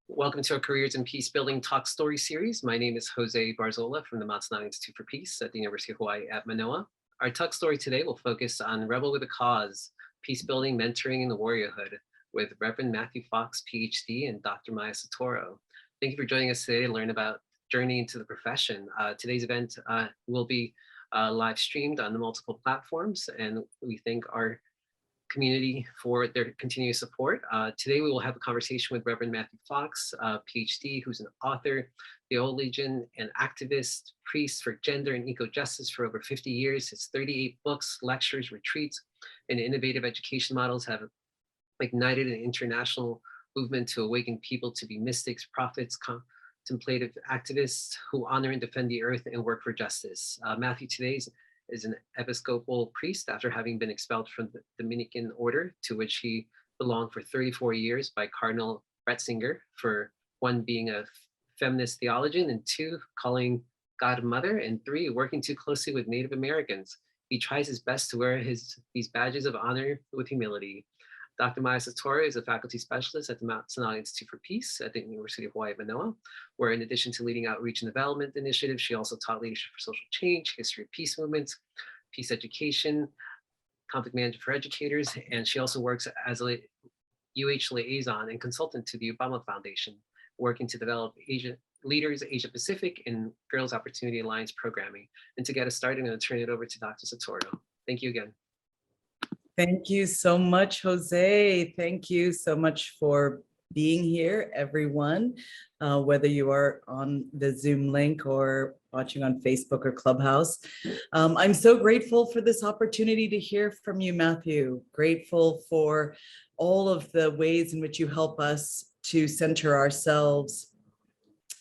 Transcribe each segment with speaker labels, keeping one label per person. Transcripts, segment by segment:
Speaker 1: Welcome to our Careers in Peacebuilding Talk Story series. My name is Jose Barzola from the Matsunaga Institute for Peace at the University of Hawaii at Manoa. Our talk story today will focus on Rebel with a Cause, Peacebuilding, Mentoring in the Warriorhood with Reverend Matthew Fox, PhD, and Dr. Maya Soetoro. Thank you for joining us today to learn about journey into the profession. Today's event will be live streamed on the multiple platforms, and we thank our community for their continued support. Today we will have a conversation with Reverend Matthew Fox, PhD, who's an author, theologian, and activist, priest for gender and eco-justice for over 50 years. His 38 books, lectures, retreats, and innovative education models have ignited an international movement to awaken people to be mystics, prophets, contemplative activists who honor and defend the earth and work for justice. Matthew today is an Episcopal priest after having been expelled from the Dominican Order, to which he belonged for 34 years by Cardinal Ratzinger, for one, being a feminist theologian, and two, calling God mother, and three, working too closely with Native Americans. He tries his best to wear these badges of honor with humility. Dr. Maya Soetoro is a faculty specialist at the Matsunaga Institute for Peace at the University of Hawaii at Manoa, where in addition to leading outreach and development initiatives, she also taught leadership for social change, history of peace movements, peace education, conflict management for educators, and she also works as a UH liaison and consultant to the Obama Foundation, working to develop leaders, Asia Pacific, and Girls Opportunity Alliance programming. And to get us started, I'm going to turn it over to Dr. Soetoro. Thank you again.
Speaker 2: Thank you so much, Jose. Thank you so much for being here, everyone, whether you are on the Zoom link or watching on Facebook or Clubhouse. I'm so grateful for this opportunity to hear from you, Matthew. Grateful for all of the ways in which you help us to center ourselves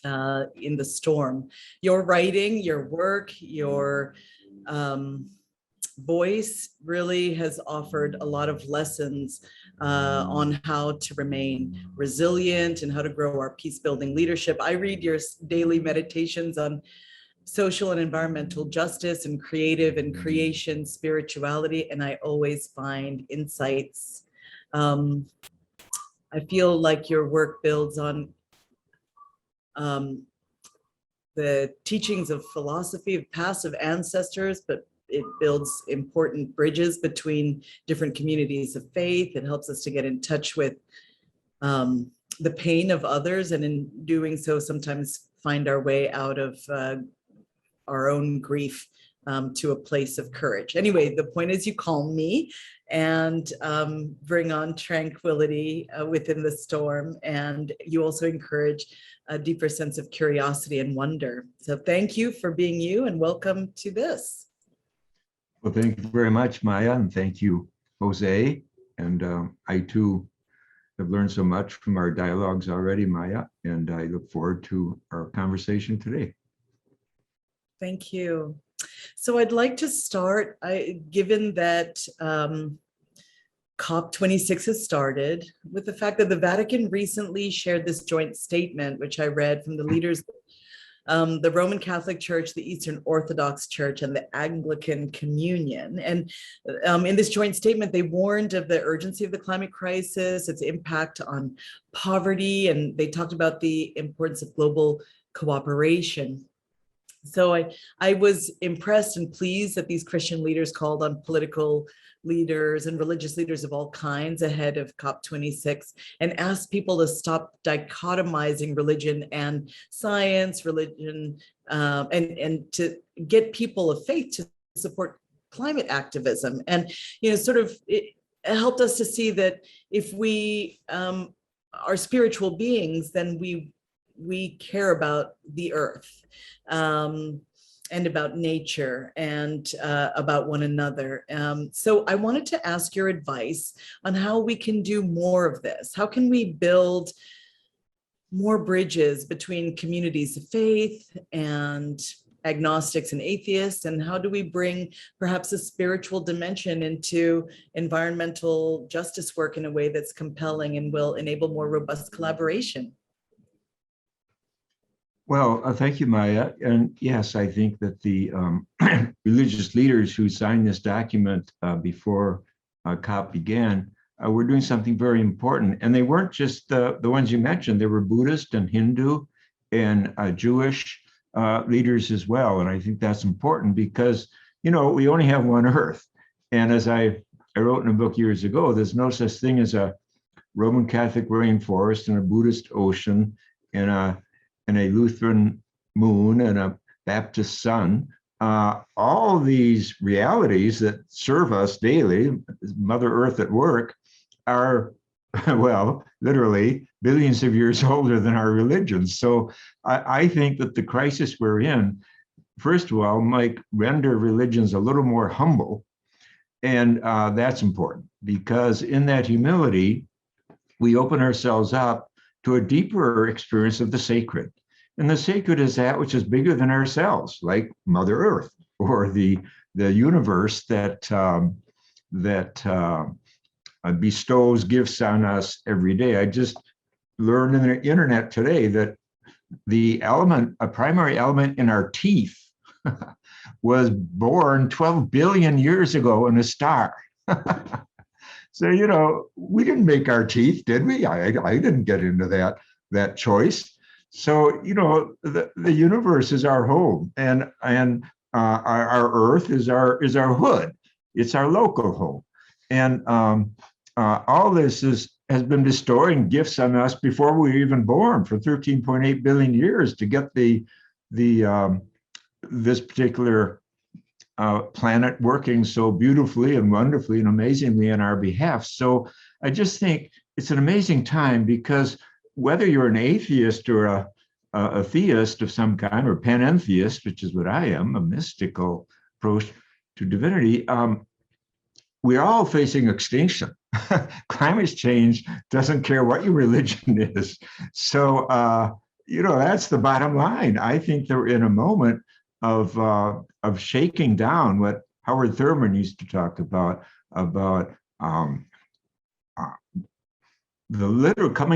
Speaker 2: in the storm. Your writing, your work, your voice really has offered a lot of lessons on how to remain resilient and how to grow our peace-building leadership. I read your daily meditations on social and environmental justice and creative and creation spirituality, and I always find insights. I feel like your work builds on the teachings of philosophy of past ancestors, but it builds important bridges between different communities of faith. It helps us to get in touch with the pain of others, and in doing so, sometimes find our way out of our own grief to a place of courage. Anyway, the point is you calm me and bring on tranquility within the storm, and you also encourage a deeper sense of curiosity and wonder. So thank you for being you, and welcome to this.
Speaker 3: Well, thank you very much, Maya, and thank you, Jose. And I too have learned so much from our dialogues already, Maya, and I look forward to our conversation today.
Speaker 2: Thank you. So I'd like to start, given that COP26 has started, with the fact that the Vatican recently shared this joint statement, which I read from the leaders the Roman Catholic Church, the Eastern Orthodox Church, and the Anglican Communion. And in this joint statement, they warned of the urgency of the climate crisis, its impact on poverty, and they talked about the importance of global cooperation. So I was impressed and pleased that these Christian leaders called on political leaders and religious leaders of all kinds ahead of COP26 and asked people to stop dichotomizing religion and science, and to get people of faith to support climate activism. And, you know, sort of it helped us to see that if we are spiritual beings, then we care about the earth and about nature and about one another. So I wanted to ask your advice on how we can do more of this. How can we build more bridges between communities of faith and agnostics and atheists? And how do we bring perhaps a spiritual dimension into environmental justice work in a way that's compelling and will enable more robust collaboration?
Speaker 3: Well, thank you, Maya. And yes, I think that the religious leaders who signed this document before COP began were doing something very important. And they weren't just the ones you mentioned. There were Buddhist and Hindu and Jewish leaders as well. And I think that's important because, we only have one Earth. And as I wrote in a book years ago, there's no such thing as a Roman Catholic rainforest and a Buddhist ocean and a Lutheran moon and a Baptist sun. All these realities that serve us daily, Mother Earth at work, are, well, literally billions of years older than our religions. So I think that the crisis we're in, first of all, might render religions a little more humble. And that's important because in that humility, we open ourselves up to a deeper experience of the sacred. And the sacred is that which is bigger than ourselves, like Mother Earth or the universe that bestows gifts on us every day. I just learned in the internet today that a primary element in our teeth was born 12 billion years ago in a star. So, we didn't make our teeth, did we? I didn't get into that choice. So, the universe is our home, and our Earth is our hood. It's our local home, and all this has been bestowing gifts on us before we were even born for 13.8 billion years to get this particular planet working so beautifully and wonderfully and amazingly on our behalf. So I just think it's an amazing time because whether you're an atheist or a theist of some kind or panentheist, which is what I am, a mystical approach to divinity, we're all facing extinction. Climate change doesn't care what your religion is. So, that's the bottom line. I think that we're in a moment of shaking down what Howard Thurman used to talk about coming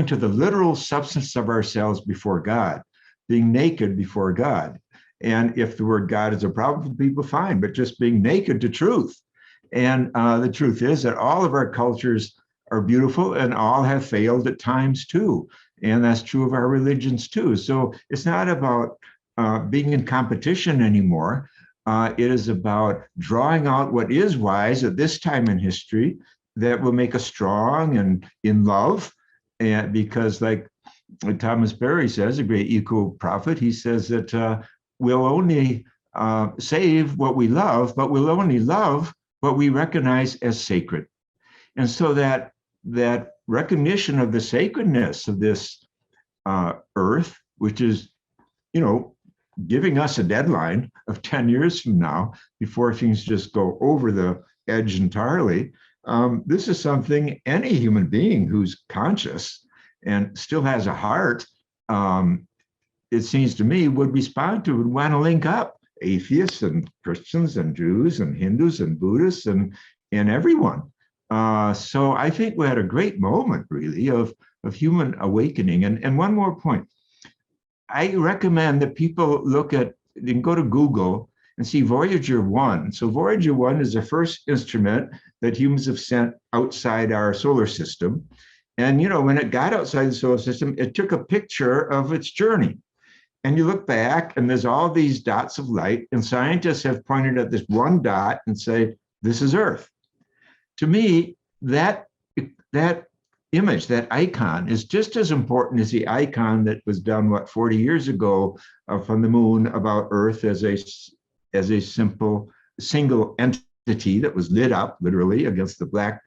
Speaker 3: to the literal substance of ourselves before God, being naked before God. And if the word God is a problem for people, fine, but just being naked to truth. And the truth is that all of our cultures are beautiful and all have failed at times too. And that's true of our religions too. So it's not about being in competition anymore. It is about drawing out what is wise at this time in history that will make us strong and in love. And because like Thomas Berry says, a great eco-prophet, he says that we'll only save what we love, but we'll only love what we recognize as sacred. And so that recognition of the sacredness of this earth, which is, giving us a deadline of 10 years from now before things just go over the edge entirely. This is something any human being who's conscious and still has a heart, it seems to me, would respond to, would want to link up atheists and Christians and Jews and Hindus and Buddhists and everyone. So I think we had a great moment, really, of human awakening. And one more point. I recommend that people they can go to Google and see Voyager 1. So Voyager 1 is the first instrument that humans have sent outside our solar system. And, when it got outside the solar system, it took a picture of its journey. And you look back and there's all these dots of light, and scientists have pointed at this one dot and say, this is Earth. To me, that image, that icon, is just as important as the icon that was done 40 years ago from the moon about Earth as a single entity that was lit up literally against the black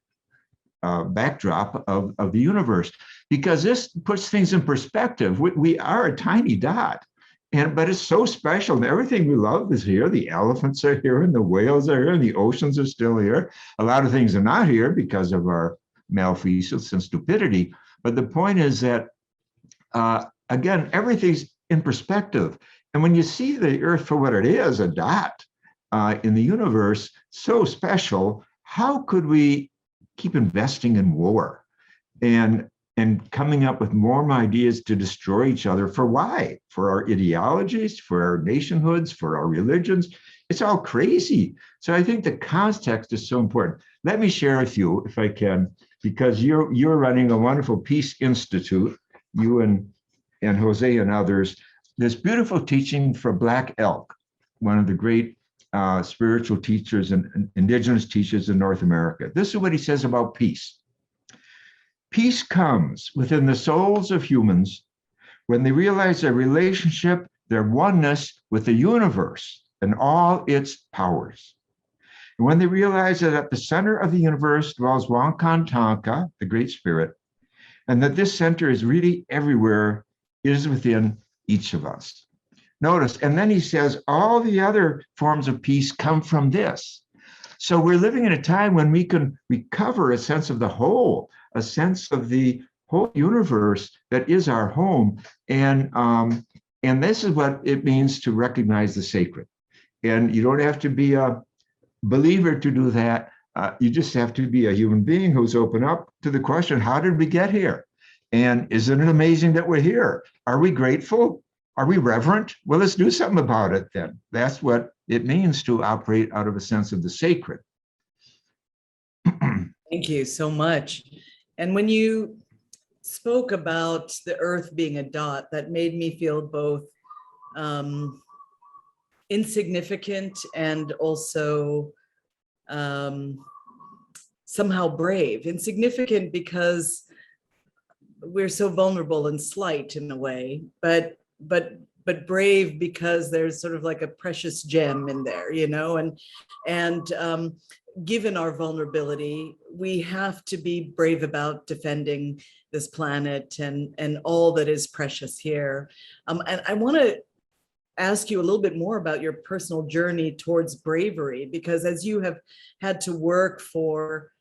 Speaker 3: backdrop of the universe. Because this puts things in perspective. We are a tiny dot, but it's so special. And everything we love is here. The elephants are here, and the whales are here, and the oceans are still here. A lot of things are not here because of our malfeasance and stupidity. But the point is that, again, everything's in perspective. And when you see the Earth for what it is, a dot in the universe, so special, how could we keep investing in war and coming up with more ideas to destroy each other? For why? For our ideologies, for our nationhoods, for our religions. It's all crazy. So I think the context is so important. Let me share with you, if I can, because you're running a wonderful Peace Institute, you and Jose and others, this beautiful teaching for Black Elk, one of the great spiritual teachers and indigenous teachers in North America. This is what he says about peace. Peace comes within the souls of humans when they realize their relationship, their oneness with the universe and all its powers. And when they realize that at the center of the universe dwells Wankantanka, the Great Spirit, and that this center is really everywhere, is within each of us. Notice, and then he says, all the other forms of peace come from this. So we're living in a time when we can recover a sense of the whole, a sense of the whole universe that is our home. And this is what it means to recognize the sacred. And you don't have to be a believer to do that. You just have to be a human being who's open up to the question, how did we get here? And isn't it amazing that we're here? Are we grateful? Are we reverent? Well, let's do something about it then. That's what it means to operate out of a sense of the sacred.
Speaker 2: Thank you so much. And when you spoke about the earth being a dot, that made me feel both insignificant and also somehow brave. Insignificant because we're so vulnerable and slight in a way, but brave because there's sort of like a precious gem in there, you know, and given our vulnerability, we have to be brave about defending this planet and all that is precious here. And I want to ask you a little bit more about your personal journey towards bravery, because as you have had to work for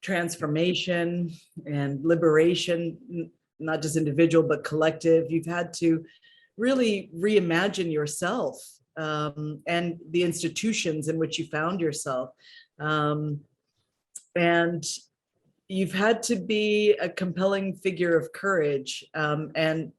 Speaker 2: transformation and liberation, not just individual, but collective, you've had to really reimagine yourself and the institutions in which you found yourself. And you've had to be a compelling figure of courage and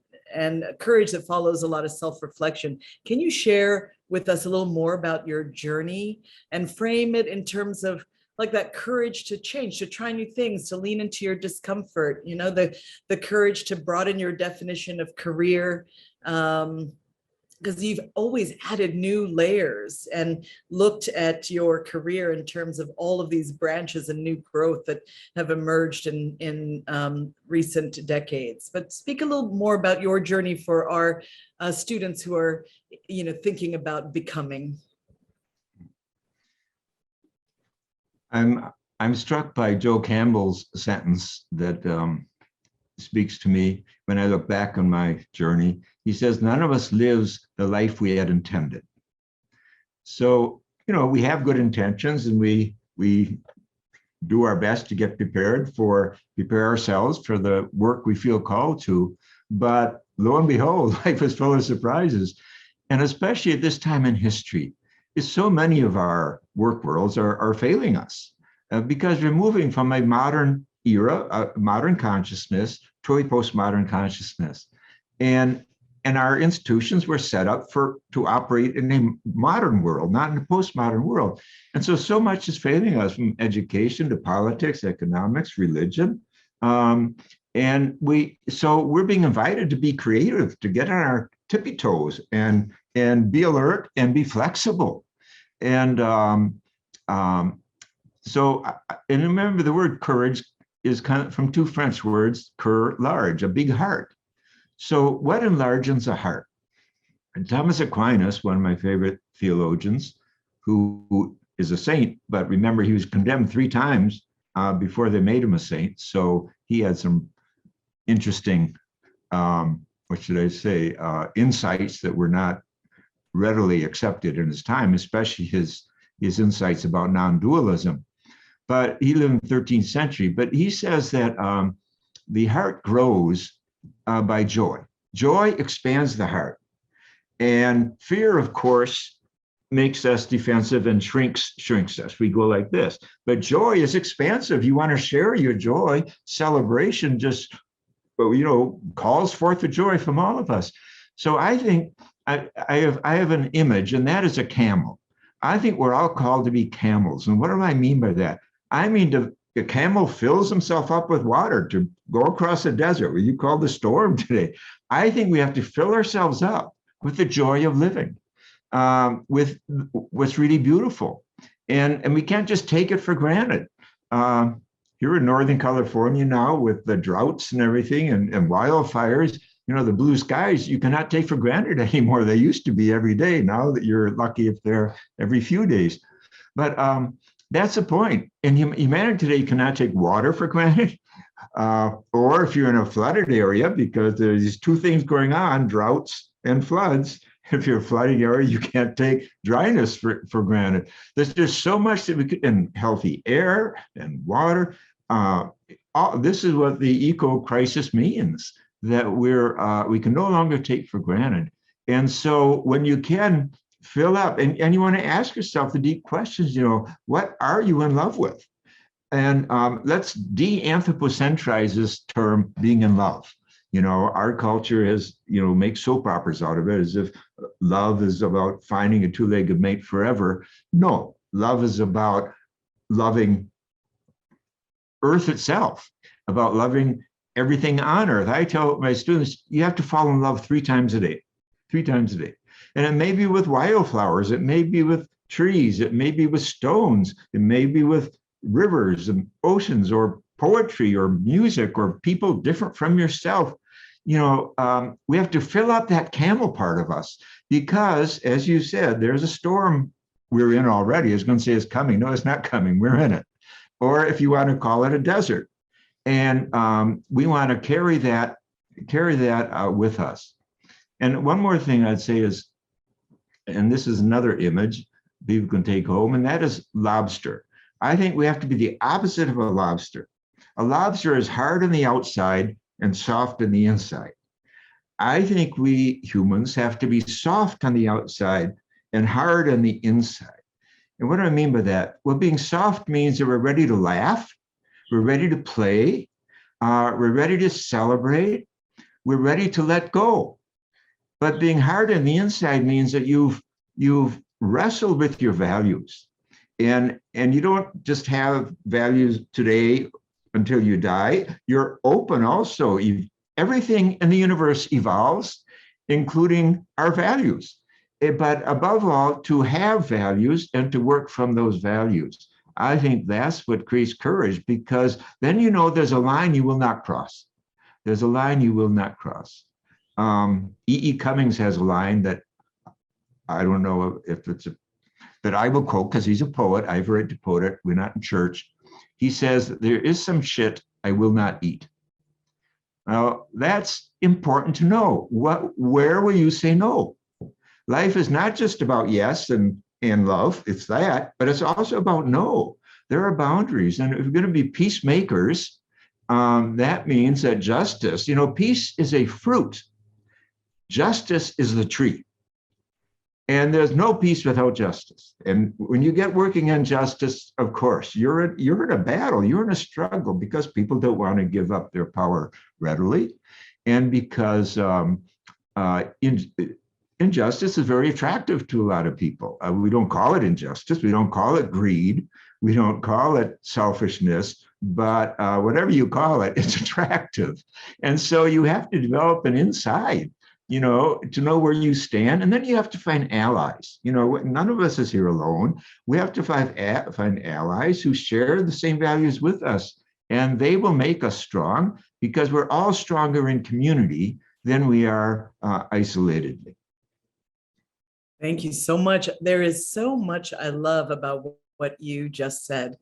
Speaker 2: courage that follows a lot of self-reflection. Can you share with us a little more about your journey and frame it in terms of like that courage to change, to try new things, to lean into your discomfort, you know, the courage to broaden your definition of career, because you've always added new layers and looked at your career in terms of all of these branches and new growth that have emerged in recent decades. But speak a little more about your journey for our students who are, you know, thinking about becoming.
Speaker 3: I'm struck by Joe Campbell's sentence that speaks to me when I look back on my journey. He says, none of us lives the life we had intended. So, you know, we have good intentions and we do our best to get prepare ourselves for the work we feel called to. But lo and behold, life is full of surprises. And especially at this time in history, so many of our work worlds are failing us because we're moving from a modern era, a modern consciousness, to a postmodern consciousness. And our institutions were set up to operate in a modern world, not in a postmodern world. And so much is failing us, from education to politics, economics, religion. And we're being invited to be creative, to get on our tippy toes and be alert and be flexible. And remember, the word courage is kind of from two French words, cœur, large, a big heart. So what enlarges a heart? And Thomas Aquinas, one of my favorite theologians, who is a saint, but remember he was condemned 3 times before they made him a saint. So he had some interesting, insights that were not readily accepted in his time, especially his insights about non-dualism. But he lived in the 13th century. But he says that the heart grows by joy. Joy expands the heart. And fear, of course, makes us defensive and shrinks us. We go like this. But joy is expansive. You want to share your joy. Celebration just, calls forth the joy from all of us. So I think I have an image, and that is a camel. I think we're all called to be camels. And what do I mean by that? I mean a camel fills himself up with water to go across the desert, what you call the storm today. I think we have to fill ourselves up with the joy of living, with what's really beautiful. And we can't just take it for granted. Here in Northern California now, with the droughts and everything and wildfires, the blue skies, you cannot take for granted anymore. They used to be every day. Now that you're lucky if they're every few days. But that's the point. And humanity today cannot take water for granted. Or if you're in a flooded area, because there's these two things going on, droughts and floods. If you're a flooding area, you can't take dryness for granted. There's so much that we could, and healthy air and water. This is what the eco crisis means, that we can no longer take for granted. And so when you can fill up, and you want to ask yourself the deep questions, what are you in love with? And let's de-anthropocentrize this term, being in love. Our culture has, make soap operas out of it as if love is about finding a two-legged mate forever. No, love is about loving Earth itself, about loving everything on Earth. I tell my students, you have to fall in love 3 times a day. And it may be with wildflowers, it may be with trees, it may be with stones, it may be with rivers and oceans, or poetry or music, or people different from yourself. We have to fill up that camel part of us, because, as you said, there's a storm we're in already. I was going to say it's coming. No, it's not coming. We're in it. Or if you want to call it a desert. And we want to carry that with us. And one more thing I'd say is, and this is another image people can take home, and that is lobster. I think we have to be the opposite of a lobster. A lobster is hard on the outside and soft on the inside. I think we humans have to be soft on the outside and hard on the inside. And what do I mean by that? Well, being soft means that we're ready to laugh, we're ready to play, we're ready to celebrate, we're ready to let go. But being hard on the inside means that you've wrestled with your values. And you don't just have values today until you die. You're open also. Everything in the universe evolves, including our values. But above all, to have values and to work from those values. I think that's what creates courage, because then there's a line you will not cross. There's a line you will not cross. E.E. Cummings has a line that I don't know if it's that I will quote, because he's a poet. I've read to quote it. We're not in church. He says, "There is some shit I will not eat." Now, that's important to know. Where will you say no? Life is not just about yes and love. It's that, but it's also about no. There are boundaries. And if we're going to be peacemakers, that means that justice, peace is a fruit. Justice is the tree. And there's no peace without justice. And when you get working on justice, of course, you're in a battle, you're in a struggle, because people don't want to give up their power readily. And because injustice is very attractive to a lot of people. We don't call it injustice. We don't call it greed. We don't call it selfishness. But whatever you call it, it's attractive. And so you have to develop an inside, to know where you stand. And then you have to find allies. None of us is here alone. We have to find allies who share the same values with us. And they will make us strong, because we're all stronger in community than we are isolatedly.
Speaker 2: Thank you so much. There is so much I love about what you just said.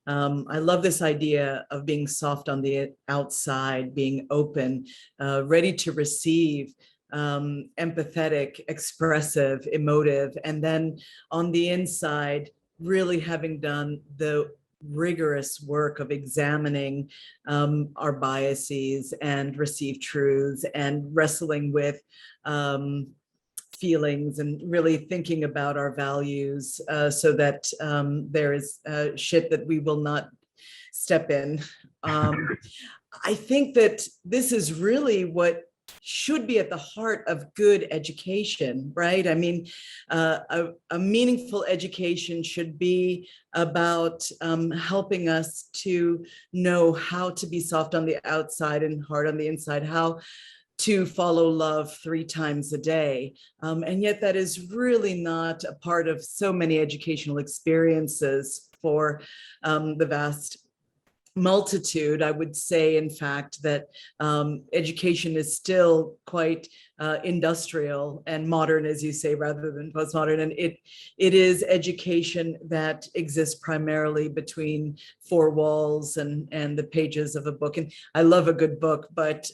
Speaker 2: I love this idea of being soft on the outside, being open, ready to receive, empathetic, expressive, emotive, and then on the inside, really having done the rigorous work of examining our biases and received truths and wrestling with feelings and really thinking about our values so that there is shit that we will not step in. I think that this is really what should be at the heart of good education, right? I mean, a meaningful education should be about helping us to know how to be soft on the outside and hard on the inside, how to follow love 3 times a day. And yet that is really not a part of so many educational experiences for the vast multitude. I would say, in fact, that education is still quite industrial and modern, as you say, rather than postmodern. And it is education that exists primarily between 4 walls and the pages of a book. And I love a good book, but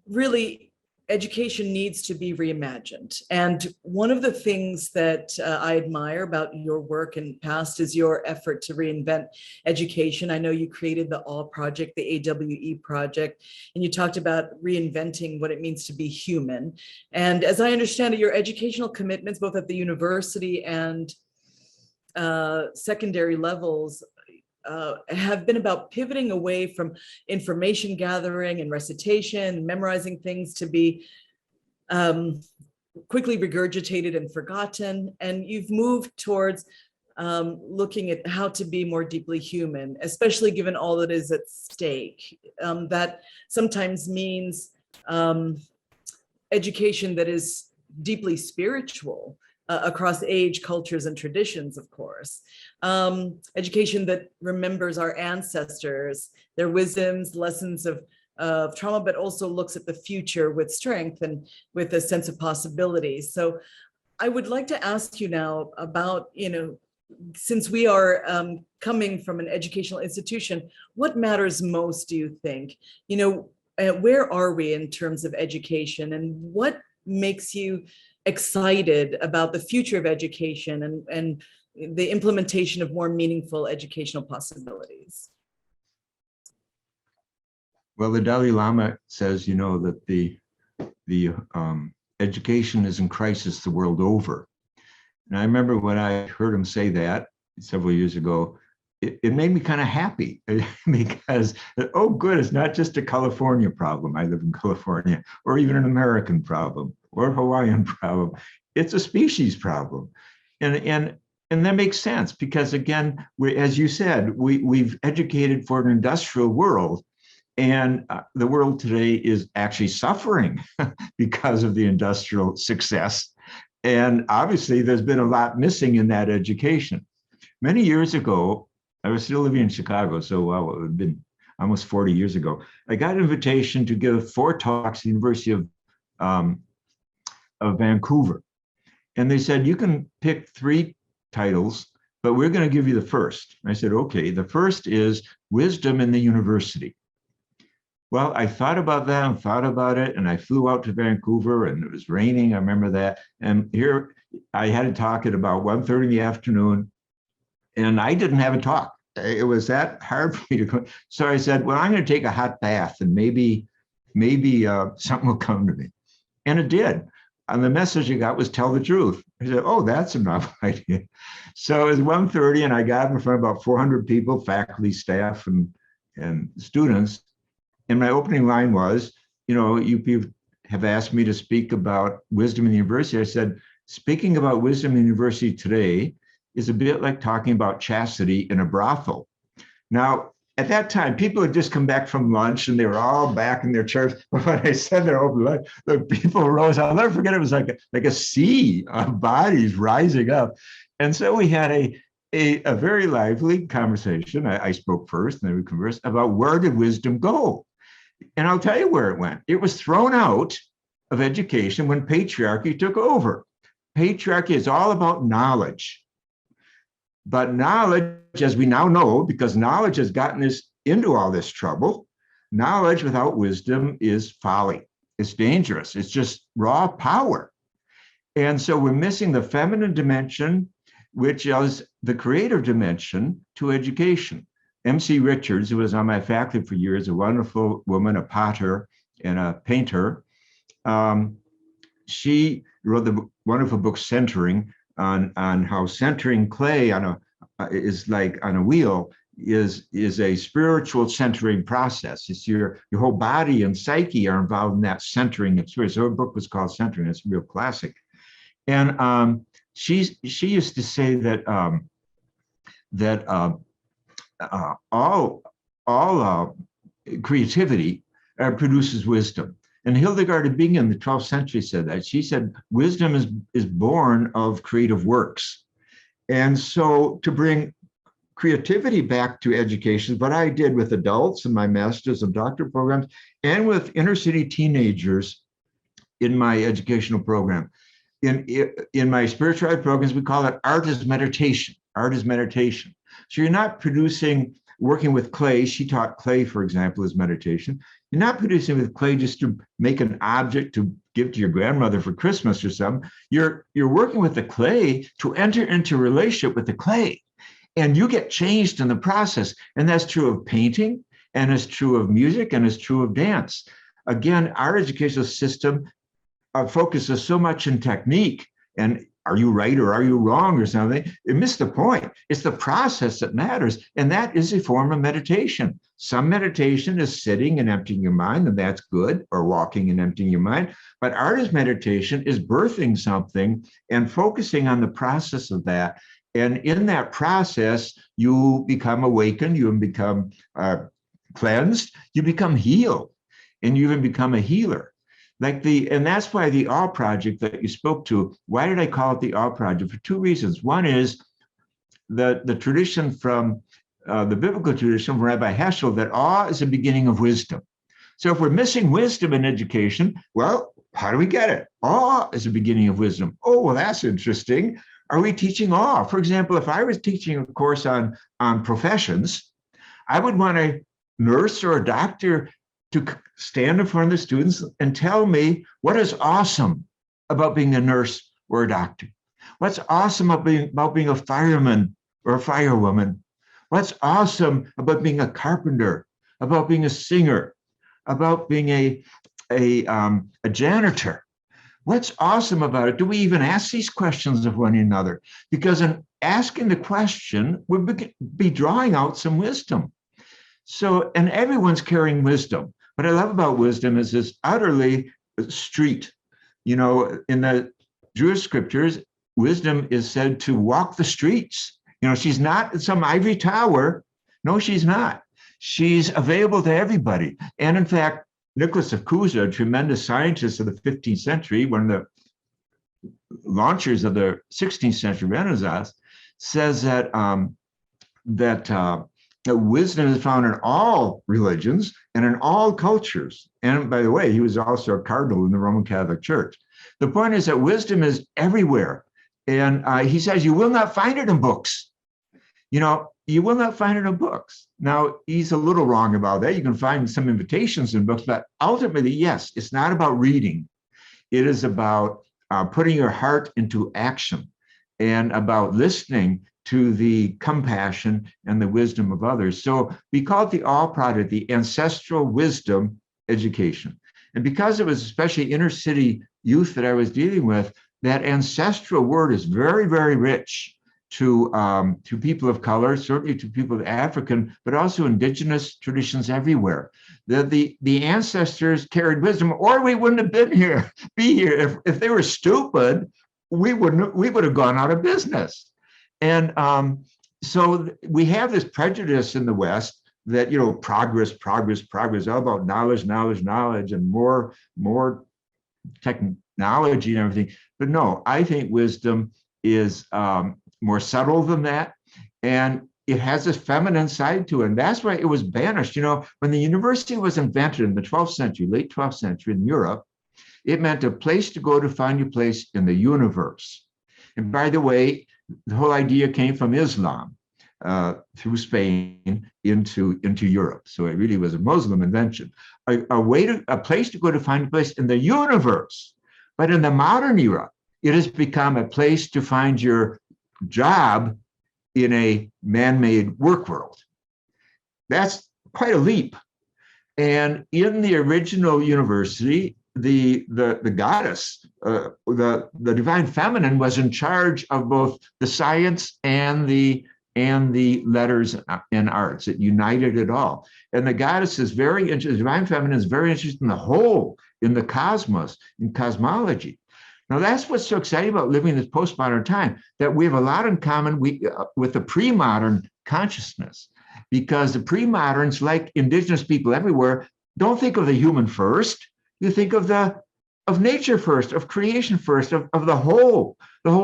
Speaker 2: really, education needs to be reimagined. And one of the things that I admire about your work in past is your effort to reinvent education. I know you created the ALL Project, the AWE Project, and you talked about reinventing what it means to be human. And as I understand it, your educational commitments, both at the university and secondary levels, have been about pivoting away from information gathering and recitation, memorizing things to be quickly regurgitated and forgotten. And you've moved towards looking at how to be more deeply human, especially given all that is at stake. That sometimes means education that is deeply spiritual, across age, cultures, and traditions, of course. Education that remembers our ancestors, their wisdoms, lessons of trauma, but also looks at the future with strength and with a sense of possibility. So I would like to ask you now about, since we are coming from an educational institution, what matters most, do you think? Where are we in terms of education, and what makes you excited about the future of education and the implementation of more meaningful educational possibilities?
Speaker 3: Well, the Dalai Lama says, that the education is in crisis the world over. And I remember when I heard him say that several years ago, it made me kind of happy because, oh, good, it's not just a California problem. I live in California, or even an American problem, or a Hawaiian problem. It's a species problem. And that makes sense because, again, as you said, we've educated for an industrial world, and the world today is actually suffering because of the industrial success. And obviously, there's been a lot missing in that education. Many years ago, I was still living in Chicago, so it had been almost 40 years ago. I got an invitation to give 4 talks at the University of Vancouver. And they said, you can pick 3 titles, but we're going to give you the first. I said, okay, the first is Wisdom in the University. Well, I thought about that and thought about it, and I flew out to Vancouver, and it was raining, I remember that. And here I had a talk at about 1:30 in the afternoon, and I didn't have a talk. It was that hard for me to go. So I said, well, I'm going to take a hot bath, and maybe something will come to me. And it did. And the message I got was tell the truth. I said, oh, that's a novel idea. So it was 1:30, and I got in front of about 400 people, faculty, staff, and students. And my opening line was, you people have asked me to speak about wisdom in the university. I said, speaking about wisdom in the university today is a bit like talking about chastity in a brothel. Now, at that time, people had just come back from lunch and they were all back in their chairs. When I said their open lunch, the people rose. I'll never forget, it was like a sea of bodies rising up. And so we had a very lively conversation. I spoke first, and then we conversed about where did wisdom go? And I'll tell you where it went. It was thrown out of education when patriarchy took over. Patriarchy is all about knowledge. But knowledge, as we now know, because knowledge has gotten us into all this trouble, knowledge without wisdom is folly. It's dangerous. It's just raw power. And so we're missing the feminine dimension, which is the creative dimension to education. M.C. Richards, who was on my faculty for years, a wonderful woman, a potter and a painter, she wrote the wonderful book Centering, on how centering clay is like on a wheel is a spiritual centering process. It's your whole body and psyche are involved in that centering of spirit. So her book was called Centering. It's a real classic. And she used to say that all creativity produces wisdom. And Hildegard at beginning in the 12th century said that. She said wisdom is born of creative works. And so to bring creativity back to education, what I did with adults in my master's and doctorate programs, and with inner city teenagers in my educational program. In my spirituality programs, we call it art is meditation. Art is meditation. So you're not working with clay. She taught clay, for example, is meditation. You're not producing with clay just to make an object to give to your grandmother for Christmas or something. You're working with the clay to enter into a relationship with the clay. And you get changed in the process. And that's true of painting, and it's true of music, and it's true of dance. Again, our educational system focuses so much in technique and are you right or are you wrong or something? It missed the point. It's the process that matters. And that is a form of meditation. Some meditation is sitting and emptying your mind, and that's good, or walking and emptying your mind. But artist meditation is birthing something and focusing on the process of that. And in that process, you become awakened, you become cleansed, you become healed, and you even become a healer. And that's why the All Project that you spoke to, why did I call it the All Project? For two reasons. One is the tradition from the biblical tradition from Rabbi Heschel that awe is the beginning of wisdom. So if we're missing wisdom in education, well, how do we get it? Awe is the beginning of wisdom. Oh, well, that's interesting. Are we teaching awe? For example, if I was teaching a course on professions, I would want a nurse or a doctor to stand in front of the students and tell me what is awesome about being a nurse or a doctor. What's awesome about being a fireman or a firewoman? What's awesome about being a carpenter, about being a singer, about being a janitor? What's awesome about it? Do we even ask these questions of one another? Because in asking the question, we'll be drawing out some wisdom. So, and everyone's carrying wisdom. What I love about wisdom is this utterly street. You know, in the Jewish scriptures, wisdom is said to walk the streets. You know, she's not in some ivory tower. No, she's not. She's available to everybody. And in fact, Nicholas of Cusa, a tremendous scientist of the 15th century, one of the launchers of the 16th century Renaissance, says that that wisdom is found in all religions and in all cultures. And by the way, he was also a cardinal in the Roman Catholic Church. The point is that wisdom is everywhere. And he says, you will not find it in books. You know, you will not find it in books. Now, he's a little wrong about that. You can find some invitations in books, but ultimately, yes, it's not about reading. It is about putting your heart into action and about listening to the compassion and the wisdom of others. So we call it the All Project, the ancestral wisdom education. And because it was especially inner city youth that I was dealing with, that ancestral word is very, very rich to people of color, certainly to people of African, but also indigenous traditions everywhere. The ancestors carried wisdom, or we wouldn't have be here. If they were stupid, we would have gone out of business. And so we have this prejudice in the West that, you know, progress, all about knowledge, and more technology and everything. But no, I think wisdom is more subtle than that. And it has this feminine side to it. And that's why it was banished. You know, when the university was invented in the 12th century, late 12th century in Europe, it meant a place to go to find your place in the universe. And by the way, the whole idea came from Islam through Spain into Europe. So it really was a Muslim invention. A place to go to find a place in the universe. But in the modern era, it has become a place to find your job in a man-made work world. That's quite a leap. And in the original university, the goddess, the divine feminine was in charge of both the science and the and the letters and arts. It united it all. And the goddess is very interested, divine feminine is very interested in the whole, in the cosmos, in cosmology. Now, that's what's so exciting about living in this postmodern time, that we have a lot in common with the pre-modern consciousness, because the pre-moderns, like indigenous people everywhere, don't think of the human first. You think of nature first, of creation first, of the whole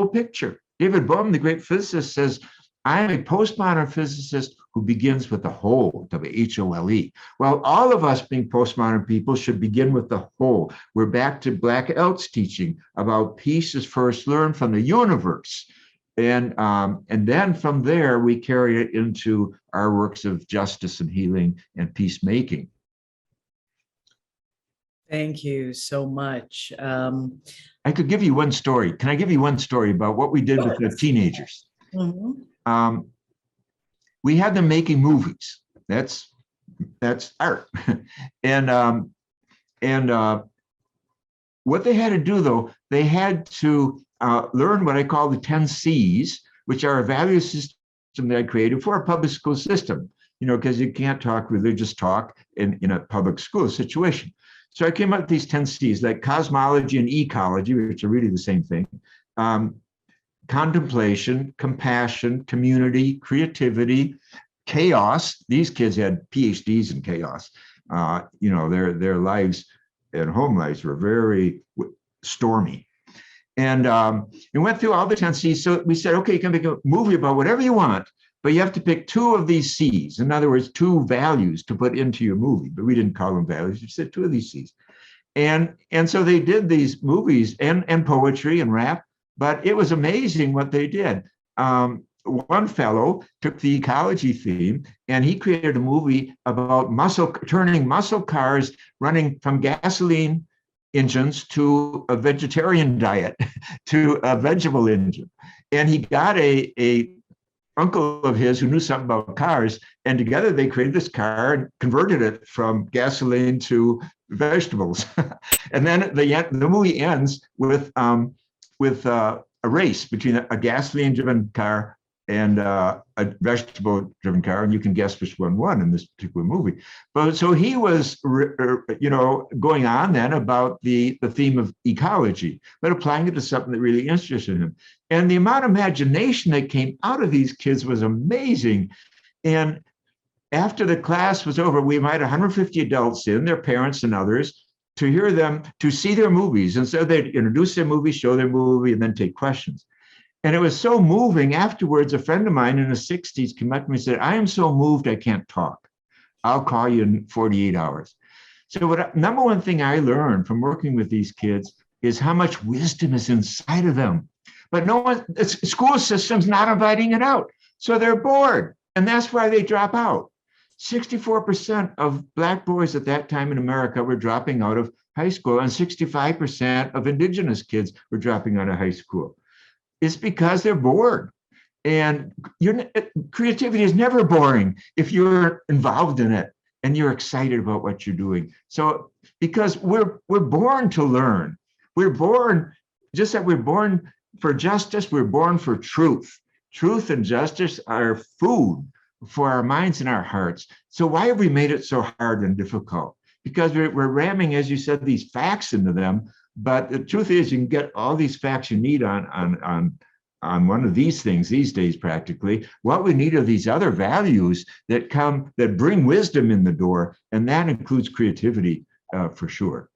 Speaker 3: picture. David Bohm, the great physicist, says, I am a postmodern physicist who begins with the whole, W-H-O-L-E. Well, all of us being postmodern people should begin with the whole. We're back to Black Elk's teaching about peace is first learned from the universe. And then from there, we carry it into our works of justice and healing and peacemaking.
Speaker 2: Thank you so much.
Speaker 3: I could give you one story. Can I give you one story about what we did with the teenagers? Mm-hmm. We had them making movies. That's art. and what they had to do, though, they had to learn what I call the 10 C's, which are a value system that I created for a public school system, because you can't talk religious talk in a public school situation. So I came up with these 10 C's, like cosmology and ecology, which are really the same thing. Contemplation, compassion, community, creativity, chaos. These kids had PhDs in chaos. Their lives and home lives were very stormy. And we went through all the 10 C's. So we said, okay, you can make a movie about whatever you want, but you have to pick 2 of these C's. In other words, 2 values to put into your movie. But we didn't call them values. We said 2 of these C's. And so they did these movies and poetry and rap. But it was amazing what they did. One fellow took the ecology theme and he created a movie about turning muscle cars running from gasoline engines to a vegetarian diet, to a vegetable engine. And he got a uncle of his who knew something about cars, and together they created this car and converted it from gasoline to vegetables. And then the movie ends with a race between a gasoline-driven car and a vegetable-driven car, and you can guess which one won in this particular movie. But so he was, going on then about the theme of ecology, but applying it to something that really interested him. And the amount of imagination that came out of these kids was amazing. And after the class was over, we invited 150 adults in, their parents and others, to hear them, to see their movies. And so they'd introduce their movie, show their movie, and then take questions. And it was so moving. Afterwards, a friend of mine in his 60s came up to me and said, I am so moved I can't talk. I'll call you in 48 hours. So number one thing I learned from working with these kids is how much wisdom is inside of them. But the school system's not inviting it out. So they're bored. And that's why they drop out. 64% of Black boys at that time in America were dropping out of high school, and 65% of indigenous kids were dropping out of high school. It's because they're bored. And creativity is never boring if you're involved in it and you're excited about what you're doing. So because we're born to learn. We're born, just like we're born for justice, we're born for truth. Truth and justice are food for our minds and our hearts. So why have we made it so hard and difficult? Because we're ramming, as you said, these facts into them. But the truth is, you can get all these facts you need on one of these things these days, practically. What we need are these other values that bring wisdom in the door, and that includes creativity for sure.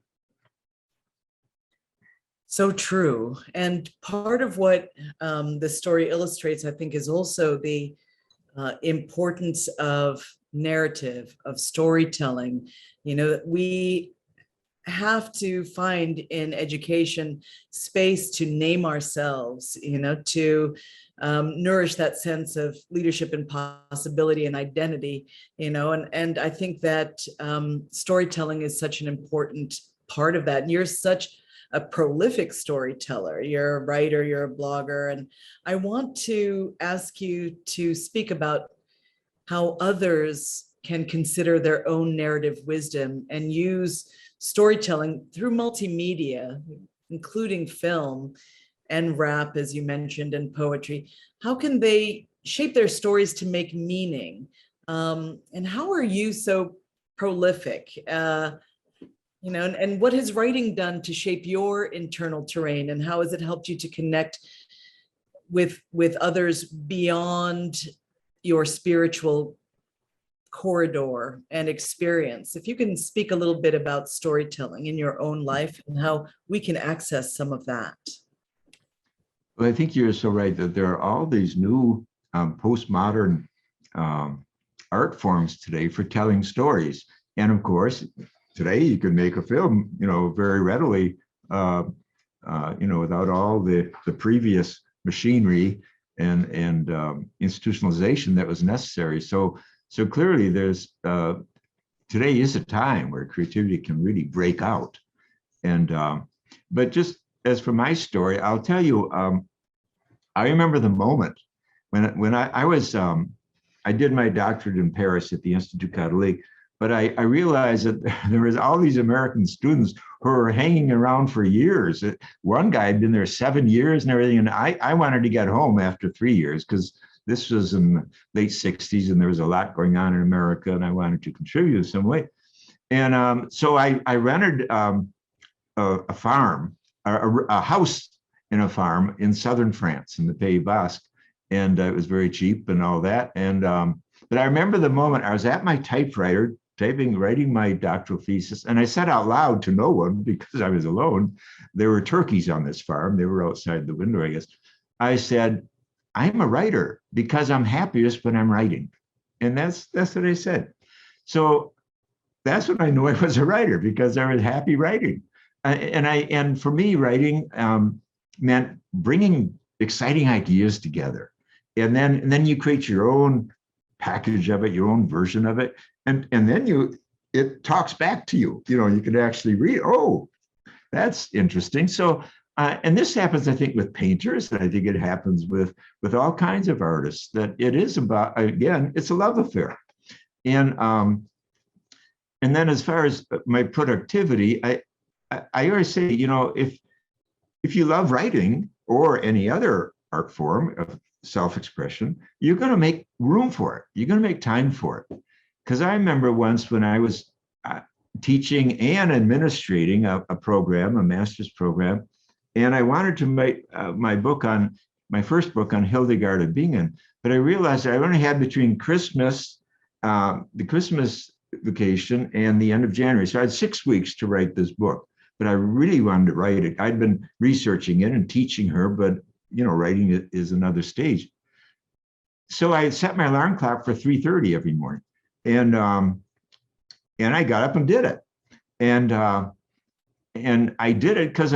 Speaker 2: So true. And part of what the story illustrates, I think, is also the importance of narrative, of storytelling. We have to find in education space to name ourselves, to nourish that sense of leadership and possibility and identity, and I think that storytelling is such an important part of that. And you're such a prolific storyteller. You're a writer, you're a blogger, and I want to ask you to speak about how others can consider their own narrative wisdom and use storytelling through multimedia, including film and rap, as you mentioned, and poetry. How can they shape their stories to make meaning. And how are you so prolific? And what has writing done to shape your internal terrain, and how has it helped you to connect with others beyond your spiritual corridor and experience? If you can speak a little bit about storytelling in your own life and how we can access some of that.
Speaker 3: Well, I think you're so right that there are all these new postmodern art forms today for telling stories. And of course, today you can make a film, very readily, without all the previous machinery and institutionalization that was necessary. So clearly there's, today is a time where creativity can really break out. And, but just as for my story, I'll tell you, I remember the moment when I did my doctorate in Paris at the Institut Catholique, but I realized that there was all these American students who were hanging around for years. One guy had been there 7 years and everything, and I wanted to get home after 3 years because this was in the late 60s and there was a lot going on in America, and I wanted to contribute in some way. And so I rented a farm, a house in a farm in southern France in the Pays Basque, and it was very cheap and all that. And but I remember the moment I was at my typewriter writing my doctoral thesis, and I said out loud to no one because I was alone. There were turkeys on this farm. They were outside the window, I guess. I said, I'm a writer because I'm happiest when I'm writing. And that's what I said. So that's when I knew I was a writer, because I was happy writing. And for me, writing meant bringing exciting ideas together. And then you create your own package of it, your own version of it. And then it talks back to you. You can actually read, oh, that's interesting. So, and this happens, I think, with painters, and I think it happens with all kinds of artists, that it is about, again, it's a love affair. And then as far as my productivity, I always say, if you love writing or any other art form of self-expression, you're going to make room for it. You're going to make time for it. Because I remember once when I was teaching and administrating a program, a master's program, and I wanted to make my first book on Hildegard of Bingen, but I realized I only had between Christmas, the Christmas vacation, and the end of January. So I had 6 weeks to write this book, but I really wanted to write it. I'd been researching it and teaching her, but writing it is another stage. So I set my alarm clock for 3:30 every morning, and I got up and did it, and I did it because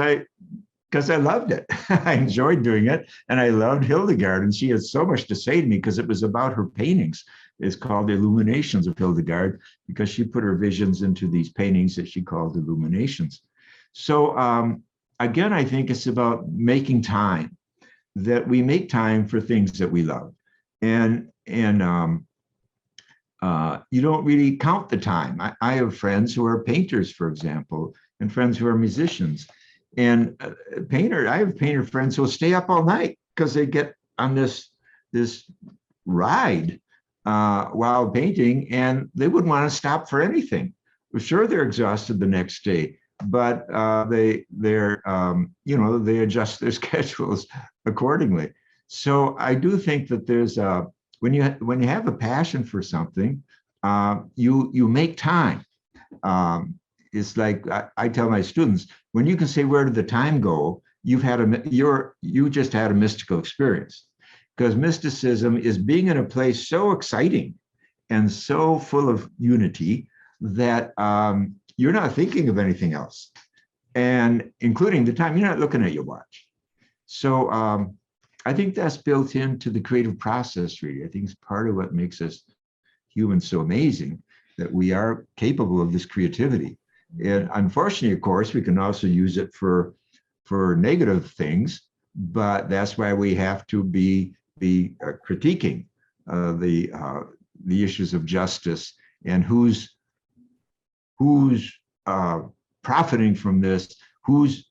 Speaker 3: I loved it. I enjoyed doing it, and I loved Hildegard, and she had so much to say to me because it was about her paintings. It's called the Illuminations of Hildegard because she put her visions into these paintings that she called Illuminations. So again, I think it's about making time, that we make time for things that we love. And you don't really count the time. I have friends who are painters, for example, and friends who are musicians. And I have painter friends who will stay up all night because they get on this ride while painting, and they wouldn't want to stop for anything. Well, sure, they're exhausted the next day, but they adjust their schedules accordingly. So I do think that there's when you have a passion for something, you make time. It's like I tell my students, when you can say, where did the time go? You just had a mystical experience, because mysticism is being in a place so exciting and so full of unity that you're not thinking of anything else, and including the time. You're not looking at your watch. So I think that's built into the creative process, really. I think it's part of what makes us humans so amazing, that we are capable of this creativity. And unfortunately, of course, we can also use it for negative things, but that's why we have to be critiquing the issues of justice and who's profiting from this, who's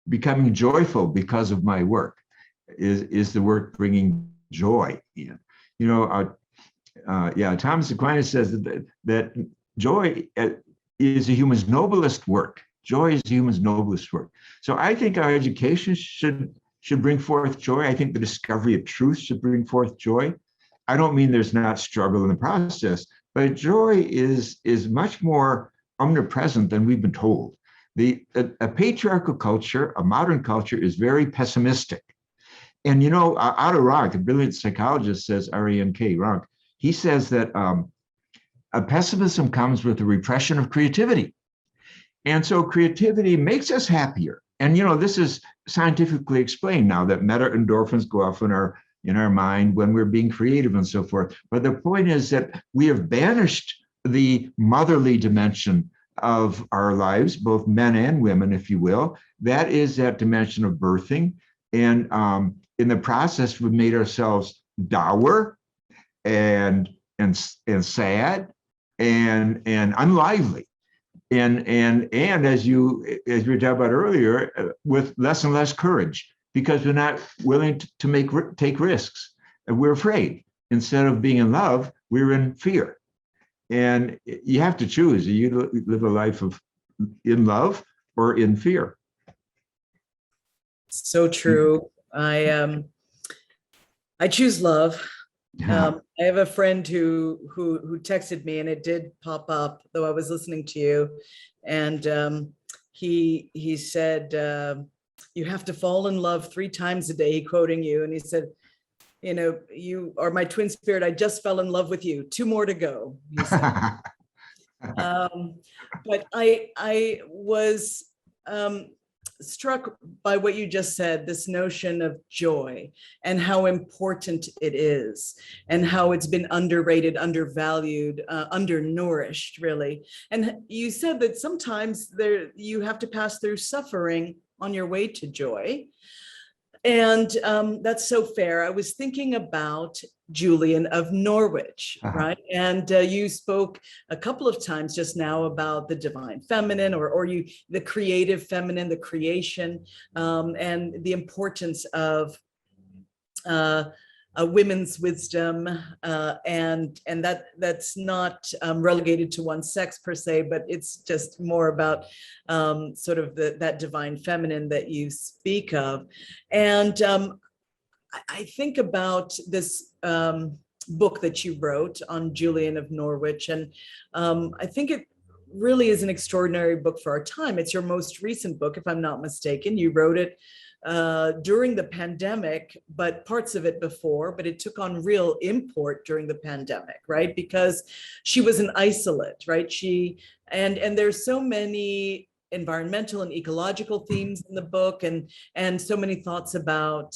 Speaker 3: becoming joyful because of my work. Is the work bringing joy in. You know, Thomas Aquinas says that joy is a human's noblest work. Joy is a human's noblest work. So I think our education should bring forth joy. I think the discovery of truth should bring forth joy. I don't mean there's not struggle in the process, but joy is much more omnipresent than we've been told. A patriarchal culture, a modern culture, is very pessimistic. And you know, Otto Rank, a brilliant psychologist, says, R-A-N-K, Rank, he says that a pessimism comes with the repression of creativity. And so creativity makes us happier. And you know, this is scientifically explained now that meta endorphins go off in our mind when we're being creative and so forth. But the point is that we have banished the motherly dimension of our lives, both men and women, if you will. That is that dimension of birthing. And in the process, we've made ourselves dour and sad and unlively. And as you were talking about earlier, with less and less courage, because we're not willing to take risks. And we're afraid. Instead of being in love, we're in fear. And you have to choose. You live a life of in love or in fear.
Speaker 2: So true. I choose love. I have a friend who texted me, and it did pop up, though I was listening to you, and he said, you have to fall in love 3 times a day, quoting you. And he said, you know, you are my twin spirit. I just fell in love with you. 2 more to go, he said. But I was struck by what you just said, this notion of joy and how important it is, and how it's been underrated, undervalued, undernourished, really. And you said that sometimes you have to pass through suffering on your way to joy. And that's so fair. I was thinking about Julian of Norwich, right? And you spoke a couple of times just now about the divine feminine, or the creative feminine, the creation, and the importance of women's wisdom, and that's not relegated to one sex per se, but it's just more about sort of that divine feminine that you speak of. And I think about this book that you wrote on Julian of Norwich, and I think it really is an extraordinary book for our time. It's your most recent book, if I'm not mistaken. You wrote it during the pandemic, but parts of it before, but it took on real import during the pandemic, right? Because she was an isolate, right? And there's so many environmental and ecological themes in the book, and so many thoughts about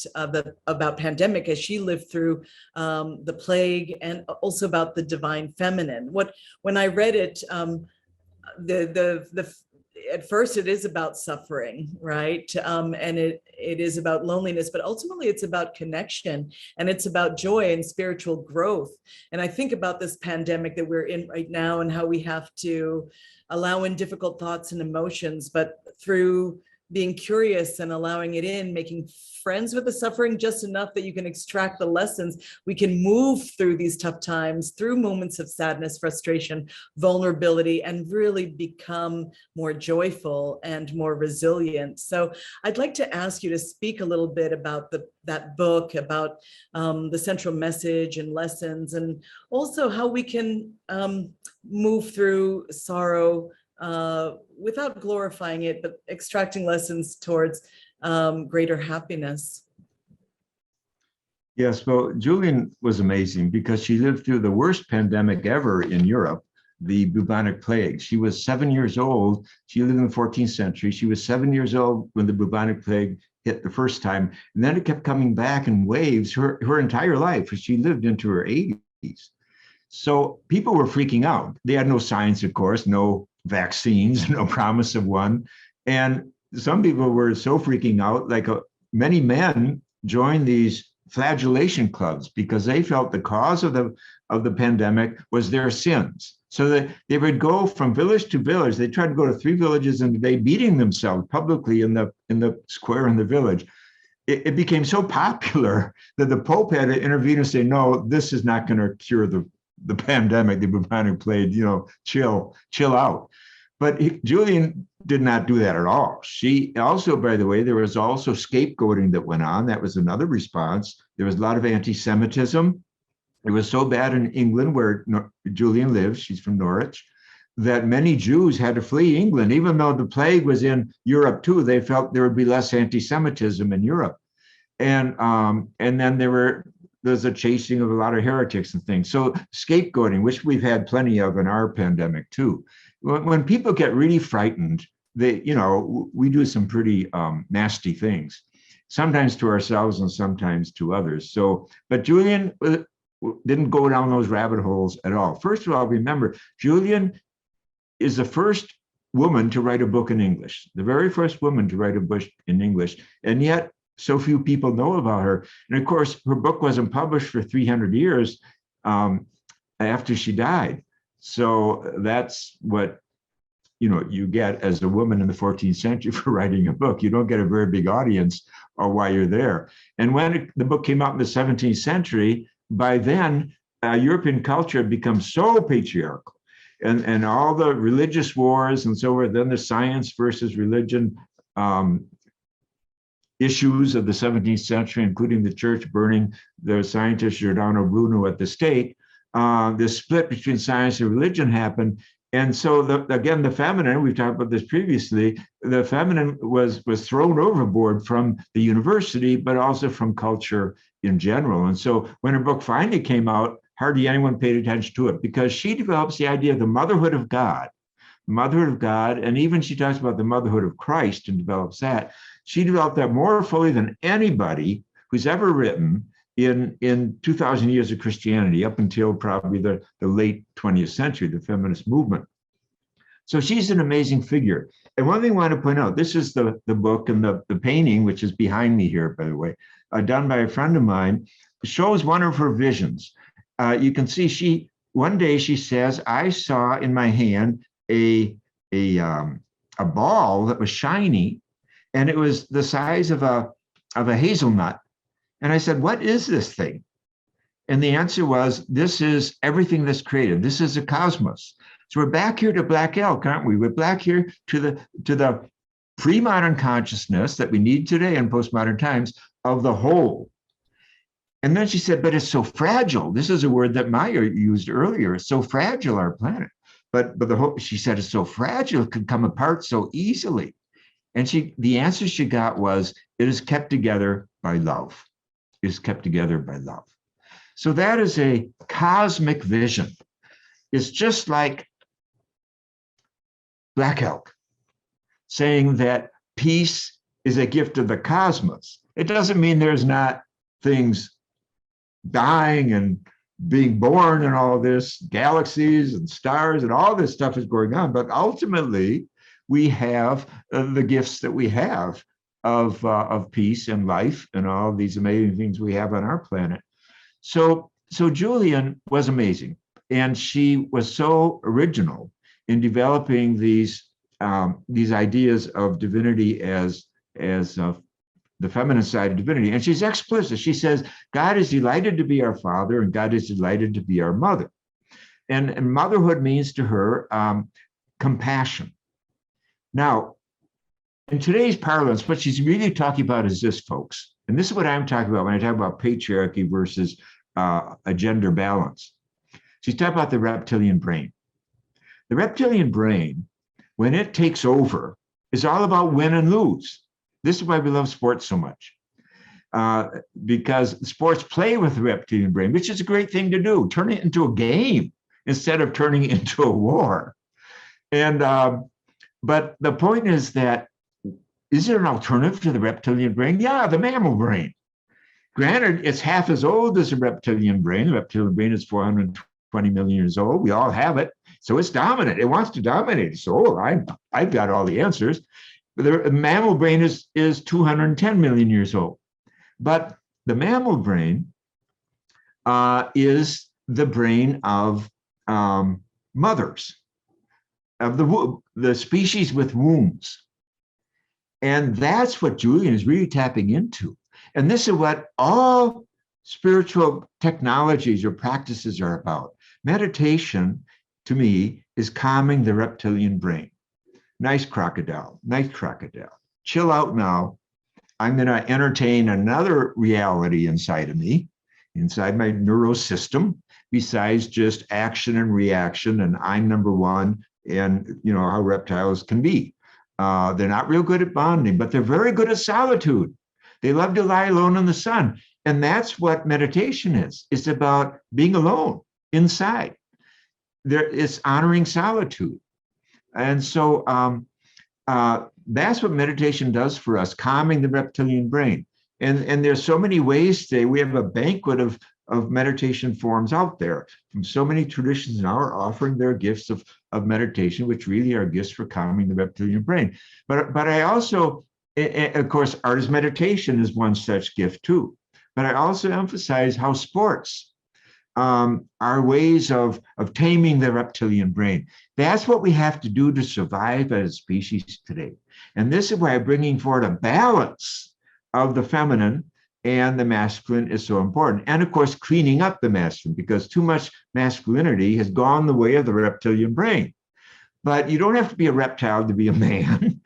Speaker 2: pandemic as she lived through the plague, and also about the divine feminine. When I read it, at first it is about suffering, right? And it is about loneliness, but ultimately it's about connection, and it's about joy and spiritual growth. And I think about this pandemic that we're in right now, and how we have to allow in difficult thoughts and emotions, but through being curious and allowing it in, making friends with the suffering just enough that you can extract the lessons, we can move through these tough times, through moments of sadness, frustration, vulnerability, and really become more joyful and more resilient. So I'd like to ask you to speak a little bit about that book, about the central message and lessons, and also how we can move through sorrow without glorifying it, but extracting lessons towards greater happiness.
Speaker 3: Yes, well, Julian was amazing because she lived through the worst pandemic ever in Europe, the bubonic plague. She was 7 years old. She lived in the 14th century. She was 7 years old when the bubonic plague hit the first time. And then it kept coming back in waves her entire life. She lived into her 80s. So people were freaking out. They had no science, of course, no vaccines, no promise of one. And some people were so freaking out, like many men joined these flagellation clubs because they felt the cause of the pandemic was their sins. So that they would go from village to village. They tried to go to 3 villages in a day, beating themselves publicly in the square in the village. it became so popular that the Pope had to intervene and say, no, this is not going to cure the pandemic. The bubonic plague, chill out. But Julian did not do that at all. She also, by the way, there was also scapegoating that went on. That was another response. There was a lot of anti-Semitism. It was so bad in England, where Julian lives, she's from Norwich, that many Jews had to flee England. Even though the plague was in Europe too, they felt there would be less anti-Semitism in Europe. And then there's a chasing of a lot of heretics and things. So scapegoating, which we've had plenty of in our pandemic too. When people get really frightened, we do some pretty nasty things, sometimes to ourselves and sometimes to others. But Julian didn't go down those rabbit holes at all. First of all, remember, Julian is the first woman to write a book in English, the very first woman to write a book in English, and yet so few people know about her. And of course, her book wasn't published for 300 years after she died. So that's what you get as a woman in the 14th century for writing a book. You don't get a very big audience while you're there. And when the book came out in the 17th century, by then, European culture had become so patriarchal, and all the religious wars and so forth, then the science versus religion issues of the 17th century, including the church burning the scientist Giordano Bruno at the stake, the split between science and religion happened. And so, again, the feminine, we've talked about this previously, the feminine was thrown overboard from the university, but also from culture in general. And so when her book finally came out, hardly anyone paid attention to it, because she develops the idea of the motherhood of God, and even she talks about the motherhood of Christ and develops that. She developed that more fully than anybody who's ever written in 2,000 years of Christianity, up until probably the late 20th century, the feminist movement. So she's an amazing figure. And one thing I want to point out, this is the book, and the painting, which is behind me here, by the way, done by a friend of mine, shows one of her visions. You can see one day she says, I saw in my hand a ball that was shiny, and it was the size of a hazelnut. And I said, what is this thing? And the answer was, this is everything that's created. This is the cosmos. So we're back here to Black Elk, aren't we? We're back here to the pre-modern consciousness that we need today in postmodern times of the whole. And then she said, but it's so fragile. This is a word that Maya used earlier. It's so fragile, our planet. But she said, it's so fragile, it could come apart so easily. And the answer she got was, it is kept together by love. It is kept together by love. So that is a cosmic vision. It's just like Black Elk saying that peace is a gift of the cosmos. It doesn't mean there's not things dying and being born and all this, galaxies and stars and all this stuff is going on. But ultimately, we have the gifts that we have of peace and life and all these amazing things we have on our planet. So Julian was amazing, and she was so original in developing these ideas of divinity as the feminine side of divinity. And she's explicit. She says, God is delighted to be our father, and God is delighted to be our mother. And motherhood means to her compassion. Now, in today's parlance, what she's really talking about is this, folks. And this is what I'm talking about when I talk about patriarchy versus a gender balance. She's talking about the reptilian brain. The reptilian brain, when it takes over, is all about win and lose. This is why we love sports so much. Because sports play with the reptilian brain, which is a great thing to do. Turn it into a game instead of turning it into a war. And but the point is that, is there an alternative to the reptilian brain? Yeah, the mammal brain. Granted, it's half as old as the reptilian brain. The reptilian brain is 420 million years old. We all have it. So it's dominant. It wants to dominate. So I've got all the answers. But the mammal brain is 210 million years old. But the mammal brain is the brain of mothers, of the species with wombs. And that's what Julian is really tapping into. And this is what all spiritual technologies or practices are about. Meditation, to me, is calming the reptilian brain. Nice crocodile, nice crocodile. Chill out now. I'm going to entertain another reality inside of me, inside my neurosystem, besides just action and reaction, and I'm number one, and you know how reptiles can be. They're not real good at bonding, but they're very good at solitude. They love to lie alone in the sun. And that's what meditation is. It's about being alone inside. It's honoring solitude. And so that's what meditation does for us, calming the reptilian brain. And there's so many ways today. We have a banquet of meditation forms out there from so many traditions now are offering their gifts of meditation, which really are gifts for calming the reptilian brain. But I also, of course, artist meditation is one such gift too. But I also emphasize how sports are ways of taming the reptilian brain. That's what we have to do to survive as a species today. And this is why bringing forward a balance of the feminine and the masculine is so important. And of course, cleaning up the masculine, because too much masculinity has gone the way of the reptilian brain. But you don't have to be a reptile to be a man.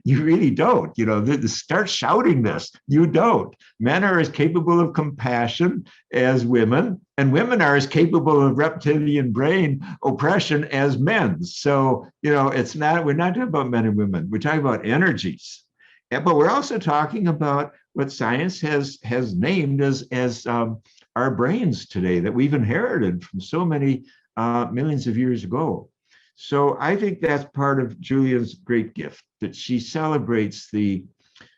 Speaker 3: You really don't. You know, start shouting this. You don't. Men are as capable of compassion as women, and women are as capable of reptilian brain oppression as men. So, you know, we're not talking about men and women. We're talking about energies. But we're also talking about what science has named as our brains today that we've inherited from so many millions of years ago. So I think that's part of Julian's great gift, that she celebrates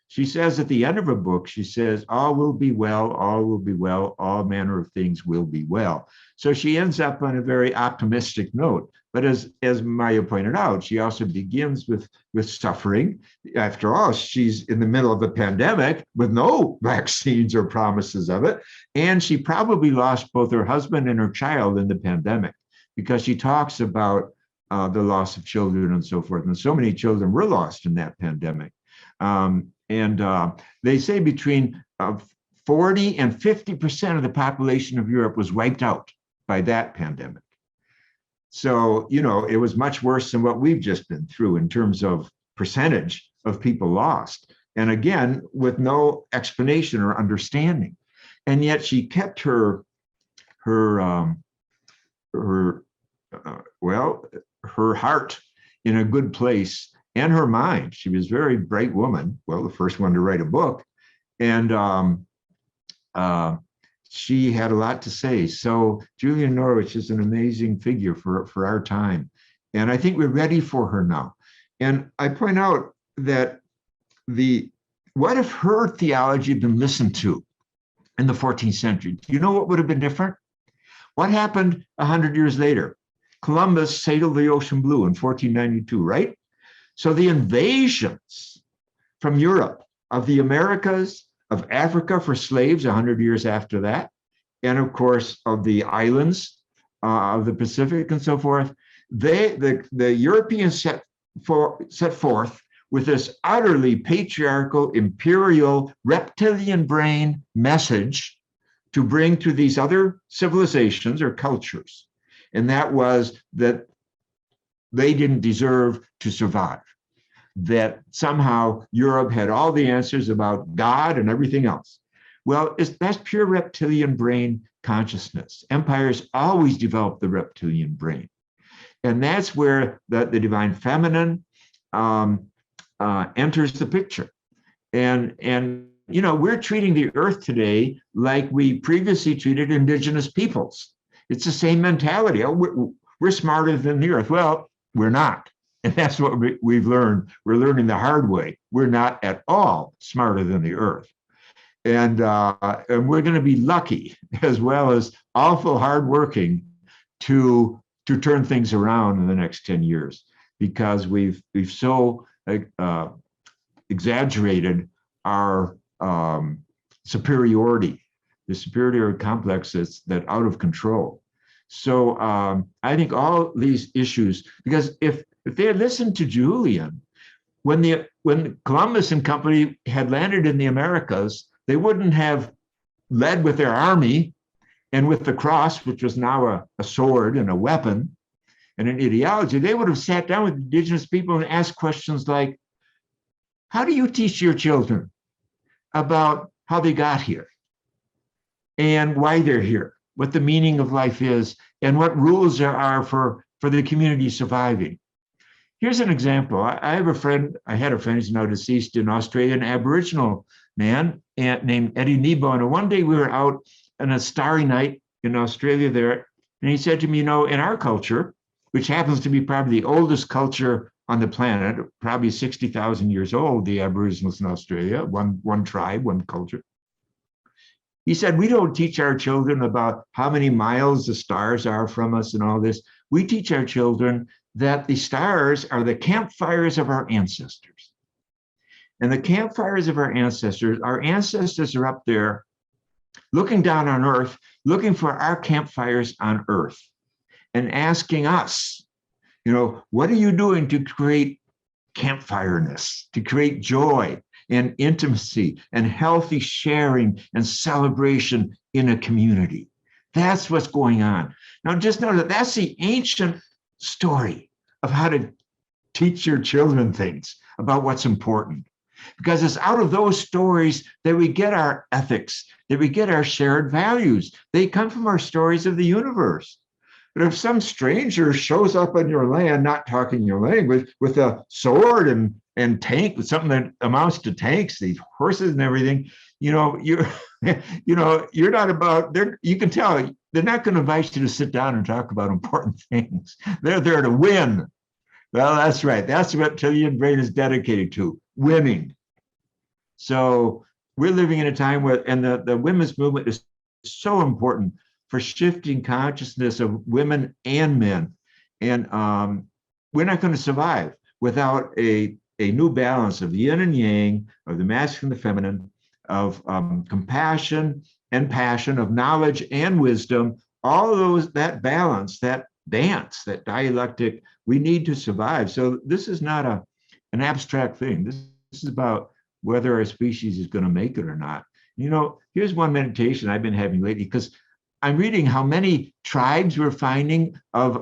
Speaker 3: she says at the end of her book, she says, all will be well, all manner of things will be well. So she ends up on a very optimistic note. But as Maya pointed out, she also begins with suffering. After all, she's in the middle of a pandemic with no vaccines or promises of it. And she probably lost both her husband and her child in the pandemic, because she talks about the loss of children and so forth. And so many children were lost in that pandemic. They say between 40 and 50% of the population of Europe was wiped out by that pandemic. So, you know, it was much worse than what we've just been through in terms of percentage of people lost. And again, with no explanation or understanding. And yet she kept her heart in a good place, and her mind. She was a very bright woman. Well, the first one to write a book. And she had a lot to say. So Julian Norwich is an amazing figure for our time. And I think we're ready for her now. And I point out that what if her theology had been listened to in the 14th century? Do you know what would have been different? What happened 100 years later? Columbus sailed the ocean blue in 1492, right? So the invasions from Europe of the Americas, of Africa for slaves 100 years after that, and of course of the islands of the Pacific and so forth, the Europeans set forth with this utterly patriarchal, imperial, reptilian brain message to bring to these other civilizations or cultures. And that was that they didn't deserve to survive, that somehow Europe had all the answers about God and everything else. Well, that's pure reptilian brain consciousness. Empires always develop the reptilian brain. And that's where the divine feminine enters the picture. And you know, we're treating the earth today like we previously treated indigenous peoples. It's the same mentality. Oh, we're smarter than the earth. Well, we're not. And that's what we've learned. We're learning the hard way. We're not at all smarter than the earth. And we're going to be lucky, as well as awful hardworking, to turn things around in the next 10 years, because we've so exaggerated our superiority, the superiority complex that's out of control. So I think all these issues, because if they had listened to Julian, when Columbus and company had landed in the Americas, They wouldn't have led with their army and with the cross, which was now a sword and a weapon and an ideology. They would have sat down with indigenous people and asked questions like, how do you teach your children about how they got here and why they're here, what the meaning of life is, and what rules there are for the community surviving? Here's an example. I had a friend who's now deceased in Australia, an Aboriginal man named Eddie Nebo. And one day we were out on a starry night in Australia there, and he said to me, in our culture, which happens to be probably the oldest culture on the planet, probably 60,000 years old, the Aboriginals in Australia, one tribe, one culture. He said, we don't teach our children about how many miles the stars are from us and all this. We teach our children that the stars are the campfires of our ancestors. And the campfires of our ancestors are up there looking down on Earth, looking for our campfires on Earth and asking us, what are you doing to create campfireness, to create joy and intimacy and healthy sharing and celebration in a community? That's what's going on. Now, just know that that's the ancient story of how to teach your children things about what's important. Because it's out of those stories that we get our ethics, that we get our shared values. They come from our stories of the universe. But if some stranger shows up on your land, not talking your language, with a sword and tank, with something that amounts to tanks, these horses and everything, you're not about there. You can tell they're not going to invite you to sit down and talk about important things. They're there to win. Well, that's right. That's what Chilean brain is dedicated to, winning. So we're living in a time where, and the women's movement is so important for shifting consciousness of women and men. And we're not going to survive without a new balance of yin and yang, of the masculine and the feminine, of compassion and passion, of knowledge and wisdom, all of those, that balance, that dance, that dialectic, we need to survive. So this is not an abstract thing. This is about whether our species is going to make it or not. Here's one meditation I've been having lately, because I'm reading how many tribes we're finding of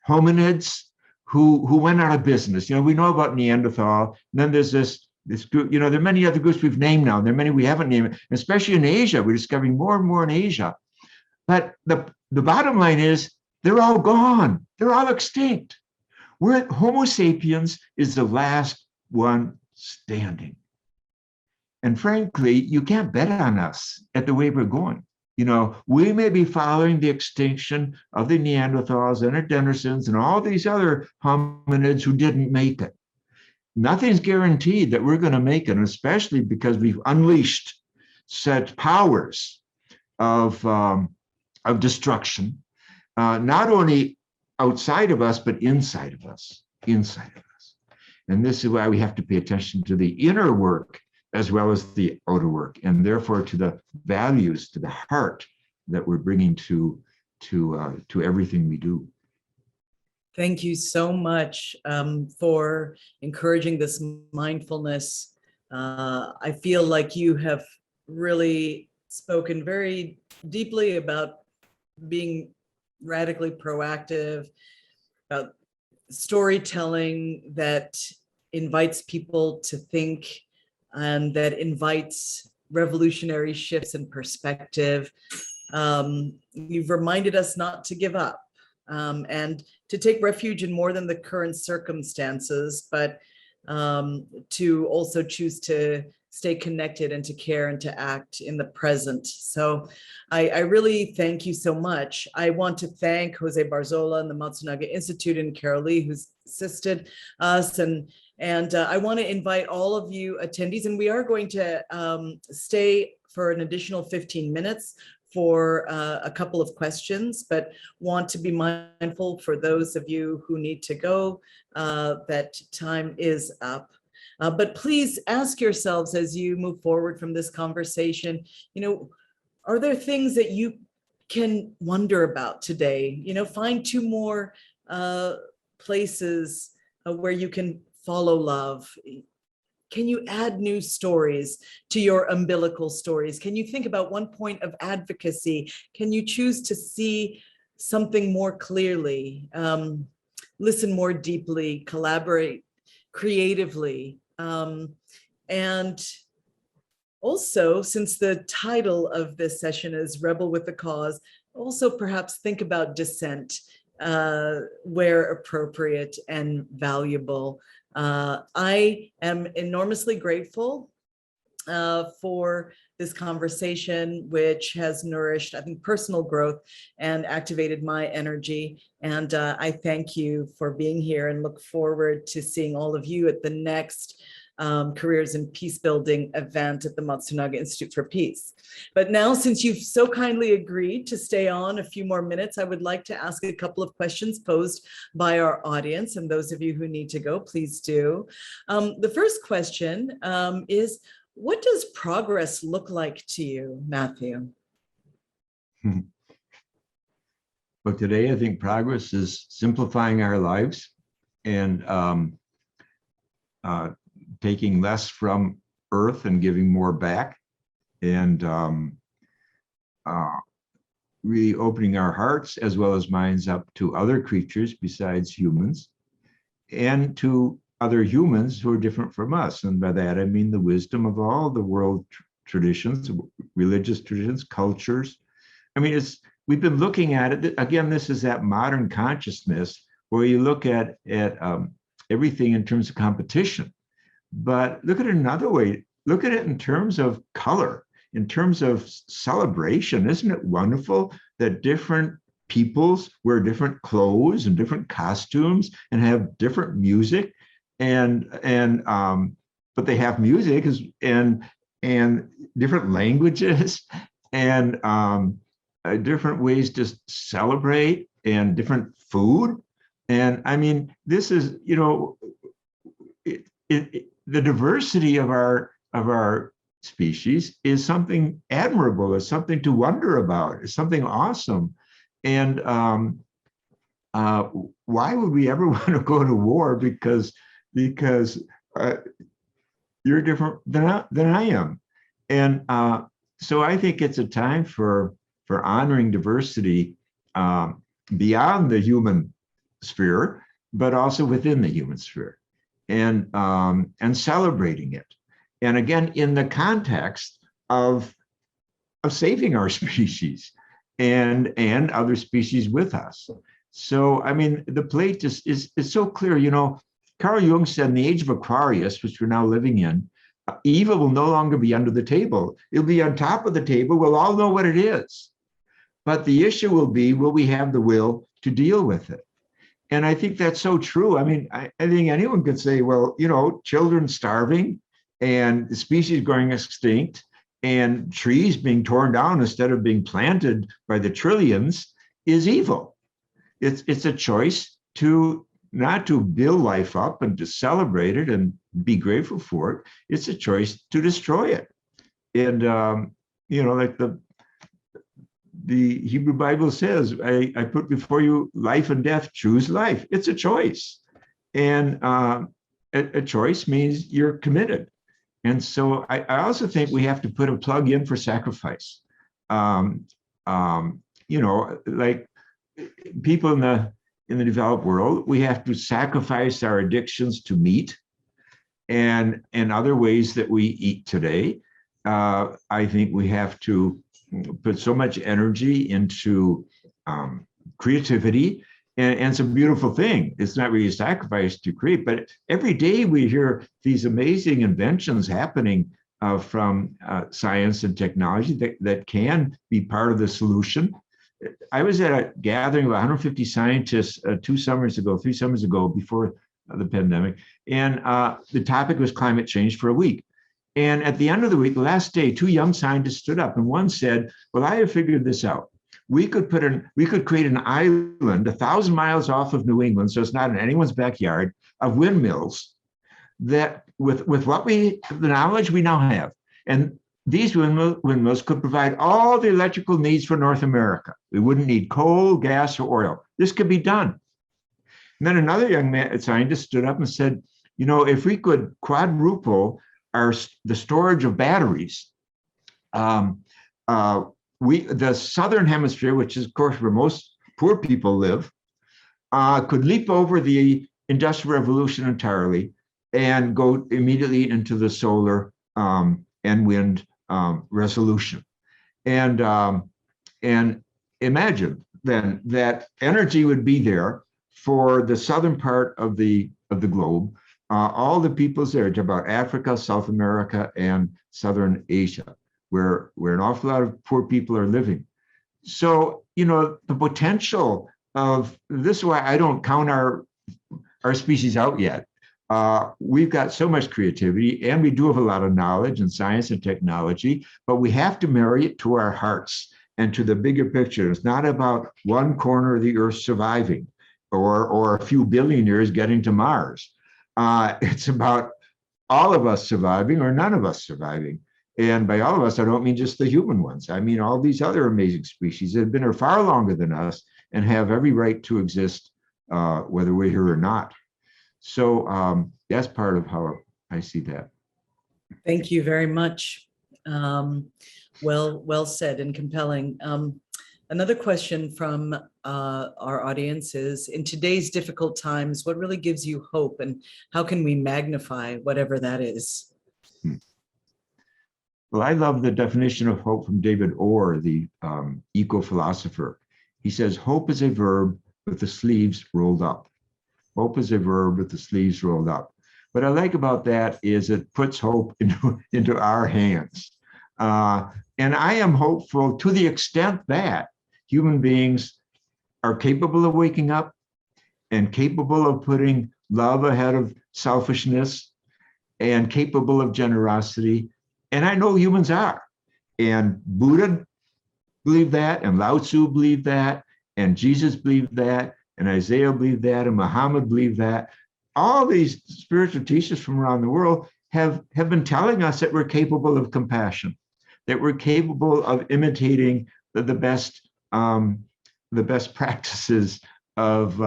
Speaker 3: hominids who went out of business. We know about Neanderthal, and then there's this group, there are many other groups we've named now. There are many we haven't named, especially in Asia. We're discovering more and more in Asia. But the bottom line is they're all gone. They're all extinct. Homo sapiens is the last one standing. And frankly, you can't bet on us at the way we're going. We may be following the extinction of the Neanderthals and the Denisovans and all these other hominids who didn't make it. Nothing's guaranteed that we're going to make it, and especially because we've unleashed such powers of destruction, not only outside of us, but inside of us. And this is why we have to pay attention to the inner work as well as the outer work, and therefore to the values, to the heart that we're bringing to everything we do.
Speaker 2: Thank you so much for encouraging this mindfulness. I feel like you have really spoken very deeply about being radically proactive, about storytelling that invites people to think and that invites revolutionary shifts in perspective. You've reminded us not to give up and to take refuge in more than the current circumstances, but to also choose to stay connected and to care and to act in the present. So I really thank you so much. I want to thank Jose Barzola and the Matsunaga Institute and Carol Lee, who's assisted us. And I want to invite all of you attendees, and we are going to stay for an additional 15 minutes for a couple of questions, but want to be mindful for those of you who need to go, that time is up. But please ask yourselves as you move forward from this conversation, are there things that you can wonder about today? Find 2 more places where you can follow love. can you add new stories to your umbilical stories? Can you think about one point of advocacy? Can you choose to see something more clearly, listen more deeply, collaborate creatively? And also, since the title of this session is Rebel with the Cause, also perhaps think about dissent where appropriate and valuable. I am enormously grateful for this conversation, which has nourished, I think, personal growth and activated my energy. And I thank you for being here and look forward to seeing all of you at the next Careers in Peacebuilding event at the Matsunaga Institute for Peace. But now, since you've so kindly agreed to stay on a few more minutes, I would like to ask a couple of questions posed by our audience, and those of you who need to go, please do. The first question is, what does progress look like to you, Matthew?
Speaker 3: Well, today I think progress is simplifying our lives and taking less from Earth and giving more back, and really opening our hearts as well as minds up to other creatures besides humans, and to other humans who are different from us. And by that, I mean the wisdom of all the world traditions, religious traditions, cultures. I mean, we've been looking at it. Again, this is that modern consciousness where you look at everything in terms of competition. But look at it another way. Look at it in terms of color, in terms of celebration. Isn't it wonderful that different peoples wear different clothes and different costumes and have different music, but they have music and different languages and different ways to celebrate and different food. And I mean, this is, you know, the diversity of our species is something admirable, is something to wonder about, is something awesome. And why would we ever want to go to war because you're different than I am? And so I think it's a time for honoring diversity beyond the human sphere, but also within the human sphere. And celebrating it, and again in the context of saving our species and other species with us. So I mean, the plate is so clear. You know, Carl Jung said in the age of Aquarius, which we're now living in, evil will no longer be under the table. It'll be on top of the table. We'll all know what it is, but the issue will be, will we have the will to deal with it? And I think that's so true. I mean, I think anyone could say, well, you know, children starving and species going extinct and trees being torn down instead of being planted by the trillions is evil. It's a choice to not to build life up and to celebrate it and be grateful for it. It's a choice to destroy it. And, you know, like the Hebrew Bible says, I put before you life and death, choose life. It's a choice. And a choice means you're committed. And so I also think we have to put a plug in for sacrifice. You know, like people in the developed world, we have to sacrifice our addictions to meat and other ways that we eat today. I think we have to put so much energy into creativity, and it's a beautiful thing. It's not really a sacrifice to create, but every day we hear these amazing inventions happening from science and technology that can be part of the solution. I was at a gathering of 150 scientists 3 summers ago, before the pandemic, and the topic was climate change for a week. And at the end of the week, the last day, 2 young scientists stood up, and one said, well, I have figured this out. We could create an island 1,000 miles off of New England, so it's not in anyone's backyard, of windmills that with the knowledge we now have. And these windmills could provide all the electrical needs for North America. We wouldn't need coal, gas, or oil. This could be done. And then another young scientist stood up and said, if we could quadruple the storage of batteries, the southern hemisphere, which is of course where most poor people live, could leap over the Industrial Revolution entirely and go immediately into the solar and wind resolution. And imagine then that energy would be there for the southern part of the globe. All the peoples there, about Africa, South America, and Southern Asia, where an awful lot of poor people are living. So, the potential of this is why I don't count our species out yet. We've got so much creativity, and we do have a lot of knowledge and science and technology, but we have to marry it to our hearts and to the bigger picture. It's not about one corner of the earth surviving or a few billion years getting to Mars. It's about all of us surviving or none of us surviving. And by all of us, I don't mean just the human ones. I mean all these other amazing species that have been here far longer than us and have every right to exist, whether we're here or not. So that's part of how I see that.
Speaker 2: Thank you very much. Well said and compelling. Another question from our audience is, in today's difficult times, what really gives you hope, and how can we magnify whatever that is?
Speaker 3: Well, I love the definition of hope from David Orr, the eco-philosopher. He says, hope is a verb with the sleeves rolled up. Hope is a verb with the sleeves rolled up. What I like about that is it puts hope into our hands. And I am hopeful to the extent that human beings are capable of waking up and capable of putting love ahead of selfishness and capable of generosity. And I know humans are. And Buddha believed that, and Lao Tzu believed that, and Jesus believed that, and Isaiah believed that, and Muhammad believed that. All these spiritual teachers from around the world have been telling us that we're capable of compassion, that we're capable of imitating the best practices of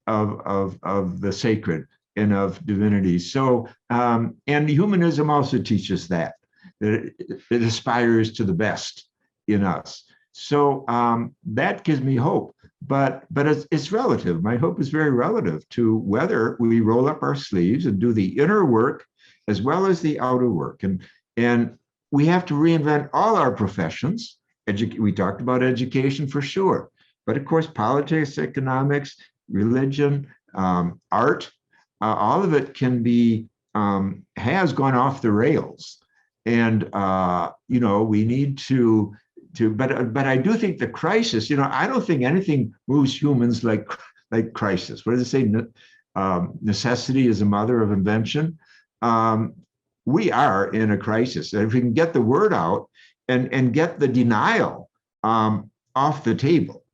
Speaker 3: the sacred and of divinity. So, and humanism also teaches that it aspires to the best in us. So that gives me hope, but it's relative. My hope is very relative to whether we roll up our sleeves and do the inner work as well as the outer work. And we have to reinvent all our professions. We talked about education for sure, but of course, politics, economics, religion, art, all of it can be, has gone off the rails. And, we need to, but I do think the crisis, I don't think anything moves humans like crisis. What does it say? Necessity is the mother of invention. We are in a crisis. And if we can get the word out and get the denial off the table,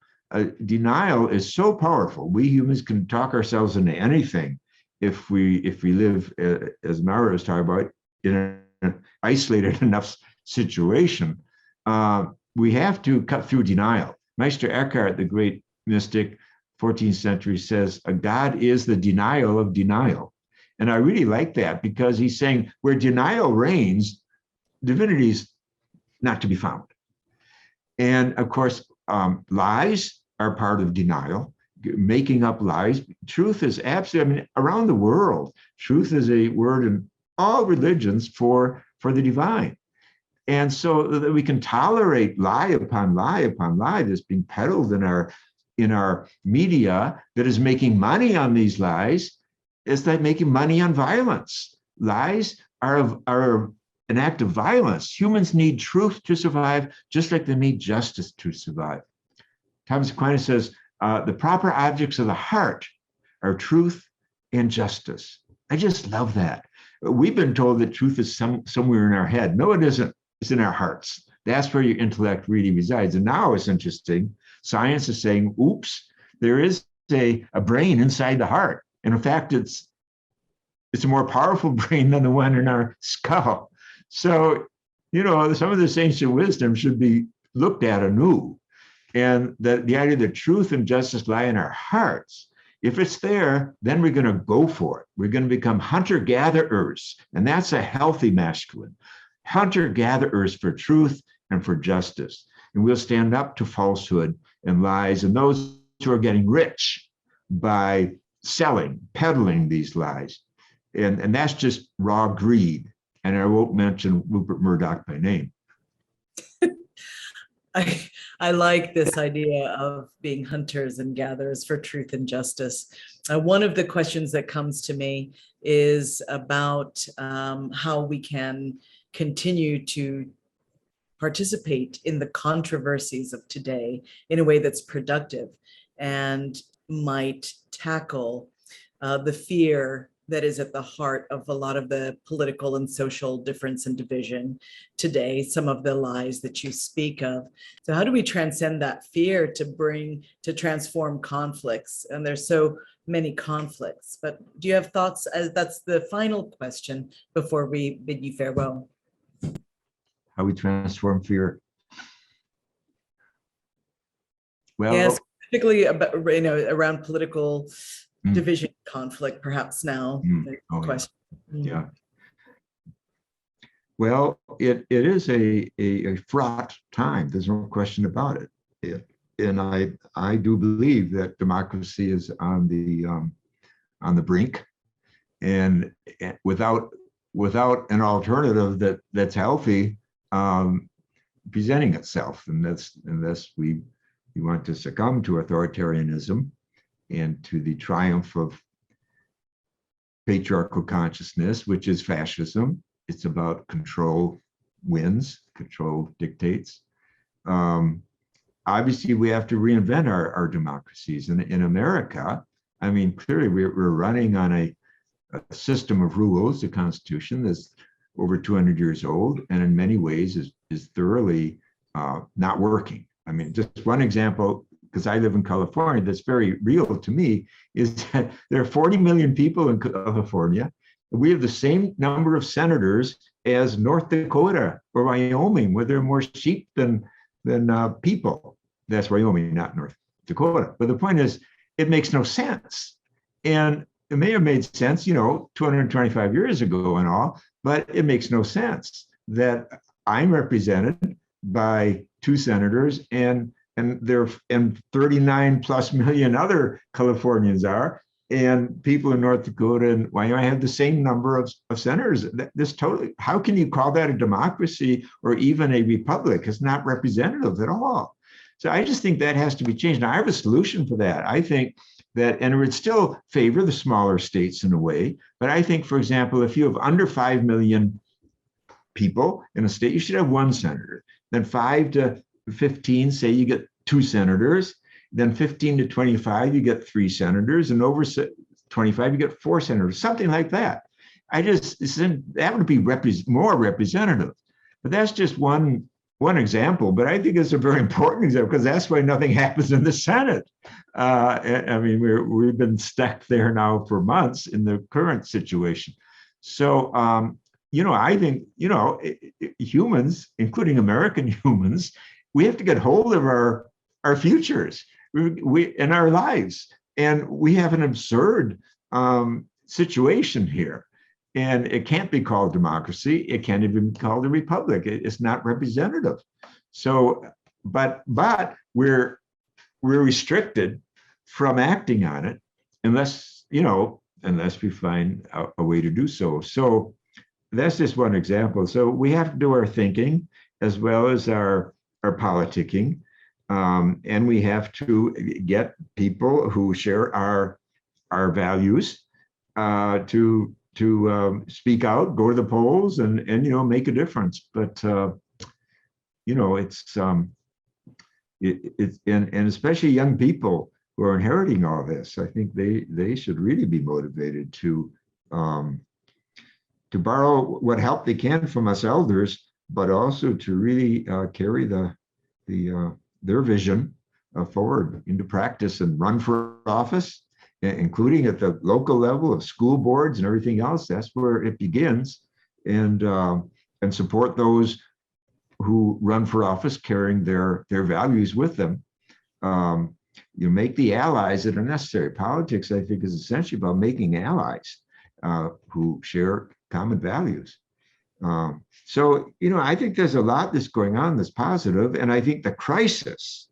Speaker 3: denial is so powerful. We humans can talk ourselves into anything if we live, as Mara was talking about, in an isolated enough situation. We have to cut through denial. Meister Eckhart, the great mystic, 14th century, says, a God is the denial of denial. And I really like that because he's saying where denial reigns, divinity is not to be found. And of course, lies are part of denial, making up lies. Truth is absolutely, around the world, truth is a word in all religions for the divine. And so that we can tolerate lie upon lie upon lie that's being peddled in our media that is making money on these lies. It's like making money on violence. Lies are an act of violence. Humans need truth to survive, just like they need justice to survive. Thomas Aquinas says, the proper objects of the heart are truth and justice. I just love that. We've been told that truth is somewhere in our head. No, it isn't. It's in our hearts. That's where your intellect really resides. And now it's interesting. Science is saying, oops, there is a brain inside the heart. And in fact, it's a more powerful brain than the one in our skull. So, some of this ancient wisdom should be looked at anew. And the idea that truth and justice lie in our hearts If it's there, then we're going to go for it. We're going to become hunter-gatherers, and that's a healthy masculine. Hunter-gatherers for truth and for justice. And we'll stand up to falsehood and lies and those who are getting rich by selling, peddling these lies. And that's just raw greed. And I won't mention Rupert Murdoch by name.
Speaker 2: I like this idea of being hunters and gatherers for truth and justice. One of the questions that comes to me is about how we can continue to participate in the controversies of today in a way that's productive and might tackle the fear that is at the heart of a lot of the political and social difference and division today, some of the lies that you speak of. So how do we transcend that fear to transform conflicts? And there's so many conflicts, but do you have thoughts? That's the final question before we bid you farewell.
Speaker 3: How we transform fear. Well,
Speaker 2: yes, particularly about, around political division, conflict, perhaps now. Question.
Speaker 3: Yeah. Well, it is a fraught time. There's no question about it. And I do believe that democracy is on the brink, and without an alternative that's healthy presenting itself, unless we want to succumb to authoritarianism and to the triumph of patriarchal consciousness, which is fascism. It's about control wins, control dictates. Obviously, we have to reinvent our democracies. In America, I mean, clearly we're running on a system of rules, the Constitution, that's over 200 years old, and in many ways is thoroughly not working. I mean, just one example, because I live in California, that's very real to me, is that there are 40 million people in California. We have the same number of senators as North Dakota or Wyoming, where there are more sheep than people. That's Wyoming, not North Dakota. But the point is, it makes no sense. And it may have made sense, 225 years ago and all, but it makes no sense that I'm represented by 2 senators and 39 plus million other Californians are, and people in North Dakota and Wyoming have the same number of senators. This totally, how can you call that a democracy or even a republic? It's not representative at all. So I just think that has to be changed. Now I have a solution for that. I think that, and it would still favor the smaller states in a way, but I think, for example, if you have under 5 million people in a state, you should have 1 senator. Then 5 to 15, say you get 2 senators, then 15 to 25, you get 3 senators, and over 25, you get 4 senators, something like that. That would be more representative. But that's just one example, but I think it's a very important example because that's why nothing happens in the Senate. I mean, we've been stuck there now for months in the current situation. So, I think, humans, including American humans, we have to get hold of our futures in our lives. And we have an absurd situation here. And it can't be called democracy. It can't even be called a republic. It's not representative. So, but we're restricted from acting on it unless we find a way to do so. So that's just one example. So we have to do our thinking as well as our politicking. And we have to get people who share our values to speak out, go to the polls, and make a difference. But it's and especially young people who are inheriting all this. I think they should really be motivated to borrow what help they can from us elders, but also to really carry their vision forward into practice and run for office, including at the local level of school boards and everything else. That's where it begins, and support those who run for office carrying their values with them. make the allies that are necessary. Politics, I think, is essentially about making allies who share common values. So, I think there's a lot that's going on that's positive, and I think the crisis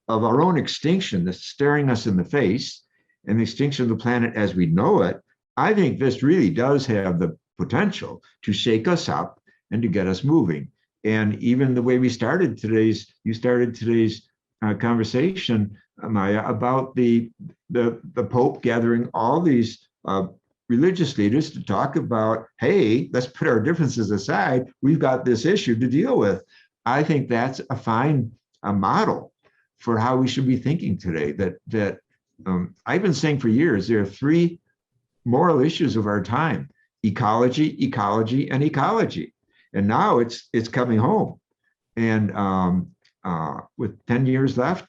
Speaker 3: of our own extinction that's staring us in the face and the extinction of the planet as we know it, I think this really does have the potential to shake us up and to get us moving. And even the way you started today's conversation, Maya, about the Pope gathering all these religious leaders to talk about, hey, let's put our differences aside. We've got this issue to deal with. I think that's a fine model for how we should be thinking today. That I've been saying for years, there are three moral issues of our time: ecology, ecology, and ecology. And now it's coming home. And with 10 years left,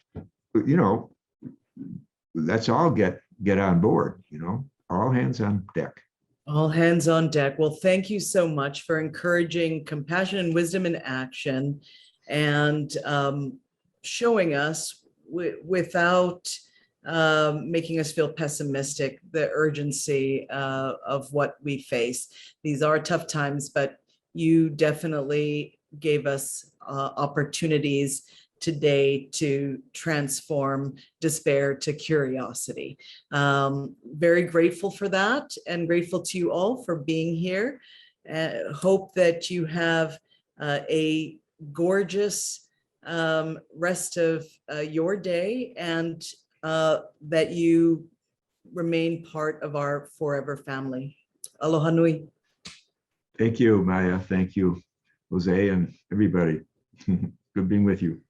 Speaker 3: let's all get on board, all hands on deck.
Speaker 2: All hands on deck. Well, thank you so much for encouraging compassion and wisdom in action, and showing us without making us feel pessimistic, the urgency of what we face. These are tough times, but you definitely gave us opportunities today to transform despair to curiosity. Very grateful for that, and grateful to you all for being here. Hope that you have a gorgeous rest of your day, and that you remain part of our forever family. Aloha nui.
Speaker 3: Thank you, Maya. Thank you, Jose, and everybody. Good being with you.